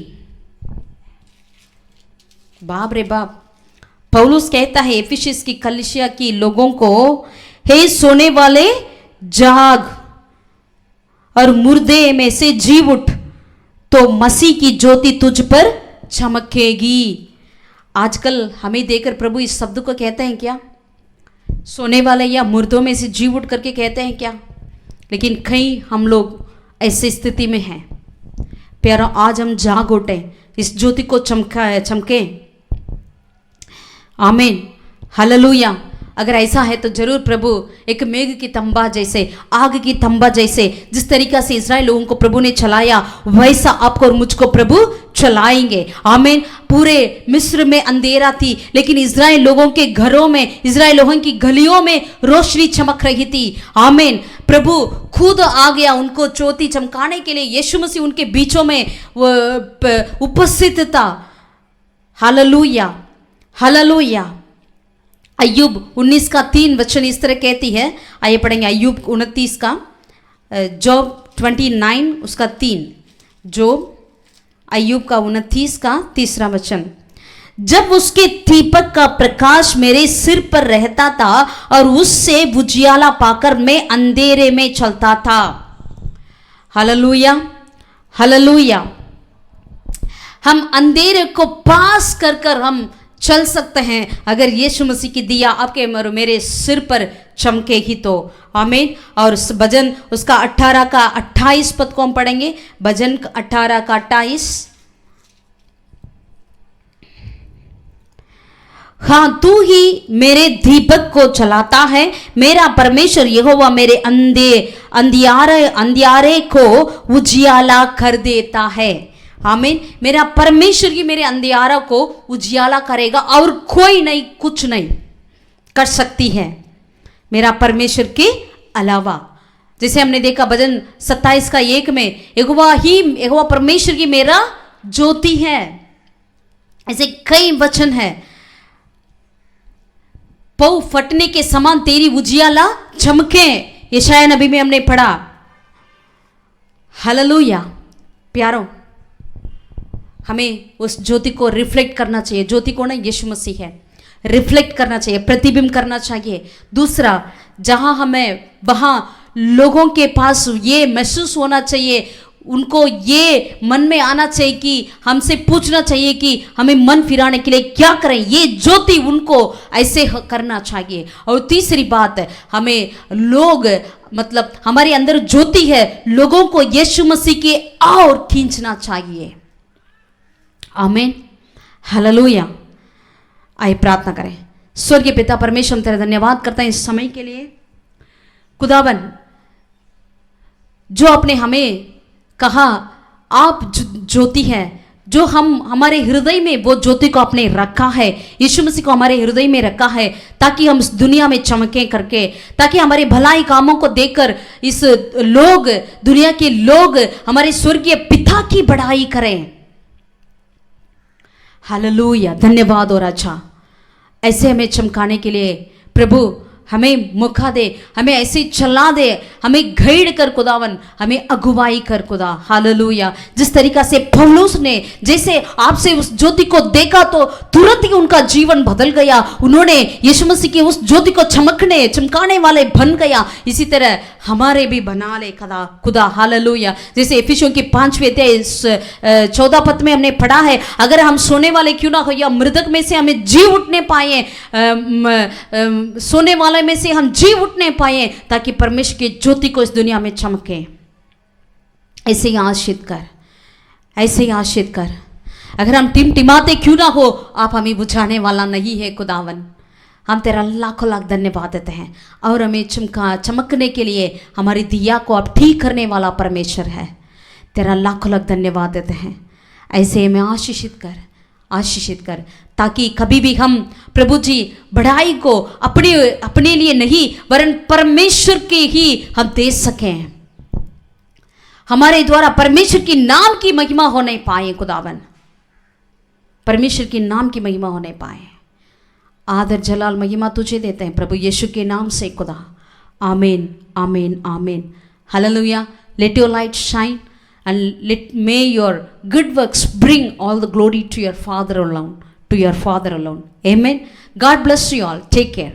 बाप रे बाप, पौलुस कहता है एफिसस की कलीसिया की लोगों को, हे सोने वाले जाग और मुर्दे में से जी उठ, तो मसीह की ज्योति तुझ पर चमकेगी। आजकल हमें देखकर प्रभु इस शब्द को कहते हैं क्या? सोने वाले या मुर्दों में से जी उठ करके कहते हैं क्या? लेकिन कई हम लोग ऐसी स्थिति में हैं। प्यारा, आज हम जाग उठे, इस ज्योति को चमके। आमीन, हालेलुया। अगर ऐसा है तो जरूर प्रभु एक मेघ की तंबा जैसे, आग की तंबा जैसे, जिस तरीका से इस्राएल लोगों को प्रभु ने चलाया, वैसा आपको और मुझको प्रभु चलाएंगे। आमीन। पूरे मिस्र में अंधेरा थी, लेकिन इस्राएल लोगों के घरों में, इस्राएल लोगों की गलियों में रोशनी चमक रही थी। आमीन। प्रभु खुद आ गया उनको ज्योति चमकाने के लिए। यीशु मसीह उनके बीचों में उपस्थित था। Hallelujah, hallelujah. अय्यूब 19 का 3 वचन इस तरह कहती है। आइए पढ़ेंगे अय्यूब 29 का, जॉब 29 उसका 3, जॉब अय्यूब का 29 का 3 वचन। जब उसके दीपक का प्रकाश मेरे सिर पर रहता था और उससे उजियाला पाकर मैं अंधेरे में चलता था। Hallelujah, hallelujah. हम अंधेरे को पास कर हम चल सकते हैं अगर यीशु मसीह की दिया आपके और मेरे सिर पर चमकेगी तो। आमीन। और भजन उसका 18 का 28 पद को हम पढ़ेंगे। भजन 18 का 28। हाँ, तू ही मेरे दीपक को चलाता है, मेरा परमेश्वर यहोवा मेरे अंधियारे को उजियाला कर देता है। आमीन। मेरा परमेश्वर ही मेरे अंधियारा को उजियाला करेगा और कोई नहीं, कुछ नहीं कर सकती है मेरा परमेश्वर के अलावा। जैसे हमने देखा भजन 27 का 1 में, यहोवा परमेश्वर की मेरा ज्योति है। ऐसे कई वचन है। पौ फटने के समान तेरी उजियाला चमके, यशाया नबी में हमने पढ़ा। हालेलुया। प्यारों, हमें उस ज्योति को रिफ्लेक्ट करना चाहिए। ज्योति को ना यीशु मसीह है, रिफ्लेक्ट करना चाहिए, प्रतिबिंब करना चाहिए। दूसरा, जहां हमें वहां लोगों के पास ये महसूस होना चाहिए, उनको ये मन में आना चाहिए कि हमसे पूछना चाहिए कि हमें मन फिराने के लिए क्या करें। ये ज्योति उनको ऐसे करना चाहिए। और तीसरी बात, हमें लोग, मतलब हमारे अंदर ज्योति है, लोगों को यीशु मसीह के और खींचना चाहिए। आमीन, हालेलुया। आइए प्रार्थना करें। स्वर्गीय पिता परमेश्वर, हम तेरा धन्यवाद करते हैं इस समय के लिए। खुदावन, जो आपने हमें कहा आप ज्योति है, जो हमारे हृदय में वो ज्योति को आपने रखा है, यीशु मसीह को हमारे हृदय में रखा है, ताकि हम इस दुनिया में चमके करके, ताकि हमारे भलाई कामों को देखकर इस लोग, दुनिया के लोग हमारे स्वर्गीय पिता की बढ़ाई करें। हालेलुया। धन्यवाद और अच्छा, ऐसे हमें चमकाने के लिए प्रभु हमें मौका दे, हमें ऐसे चला दे, हमें घेर कर खुदावन हमें अगुवाई कर खुदा। हालेलुया। जिस तरीका से पौलुस ने जैसे आपसे उस ज्योति को देखा तो तुरंत ही उनका जीवन बदल गया, उन्होंने यीशु मसीह की उस ज्योति को चमकाने वाले बन गया, इसी तरह हमारे भी बना ले खुदा। हालेलुया। जैसे एफिसियों की 5वें अध्याय 14 पद में हमने पढ़ा है, अगर हम सोने वाले क्यों ना हो या मृतक में से हमें जी उठने पाए, सोने वाले में से हम जी उठने पाए ताकि परमेश्वर की ज्योति को इस दुनिया में चमके। ऐसे ही आशीष कर, ऐसे ही आशीष कर। अगर हम टिमटिमाते क्यों ना हो, आप हमें बुझाने वाला नहीं है खुदावन। हम तेरा लाखों लाख धन्यवाद देते हैं और हमें चमकने के लिए हमारी दिया को आप ठीक करने वाला परमेश्वर है। तेरा लाखों लाख धन्यवाद देते हैं। ऐसे हमें आशीषित कर ताकि कभी भी हम प्रभु जी बढ़ाई को अपने लिए नहीं वरन परमेश्वर के ही हम दे सकें। हमारे द्वारा परमेश्वर की नाम की महिमा होने पाए खुदावन, परमेश्वर की नाम की महिमा होने पाए। आदर जलाल महिमा तुझे देते हैं प्रभु यीशु के नाम से खुदा। आमीन आमीन आमीन। Hallelujah. Let your light shine and may your good works bring all the glory to your Father alone. Amen. God bless you all. Take care.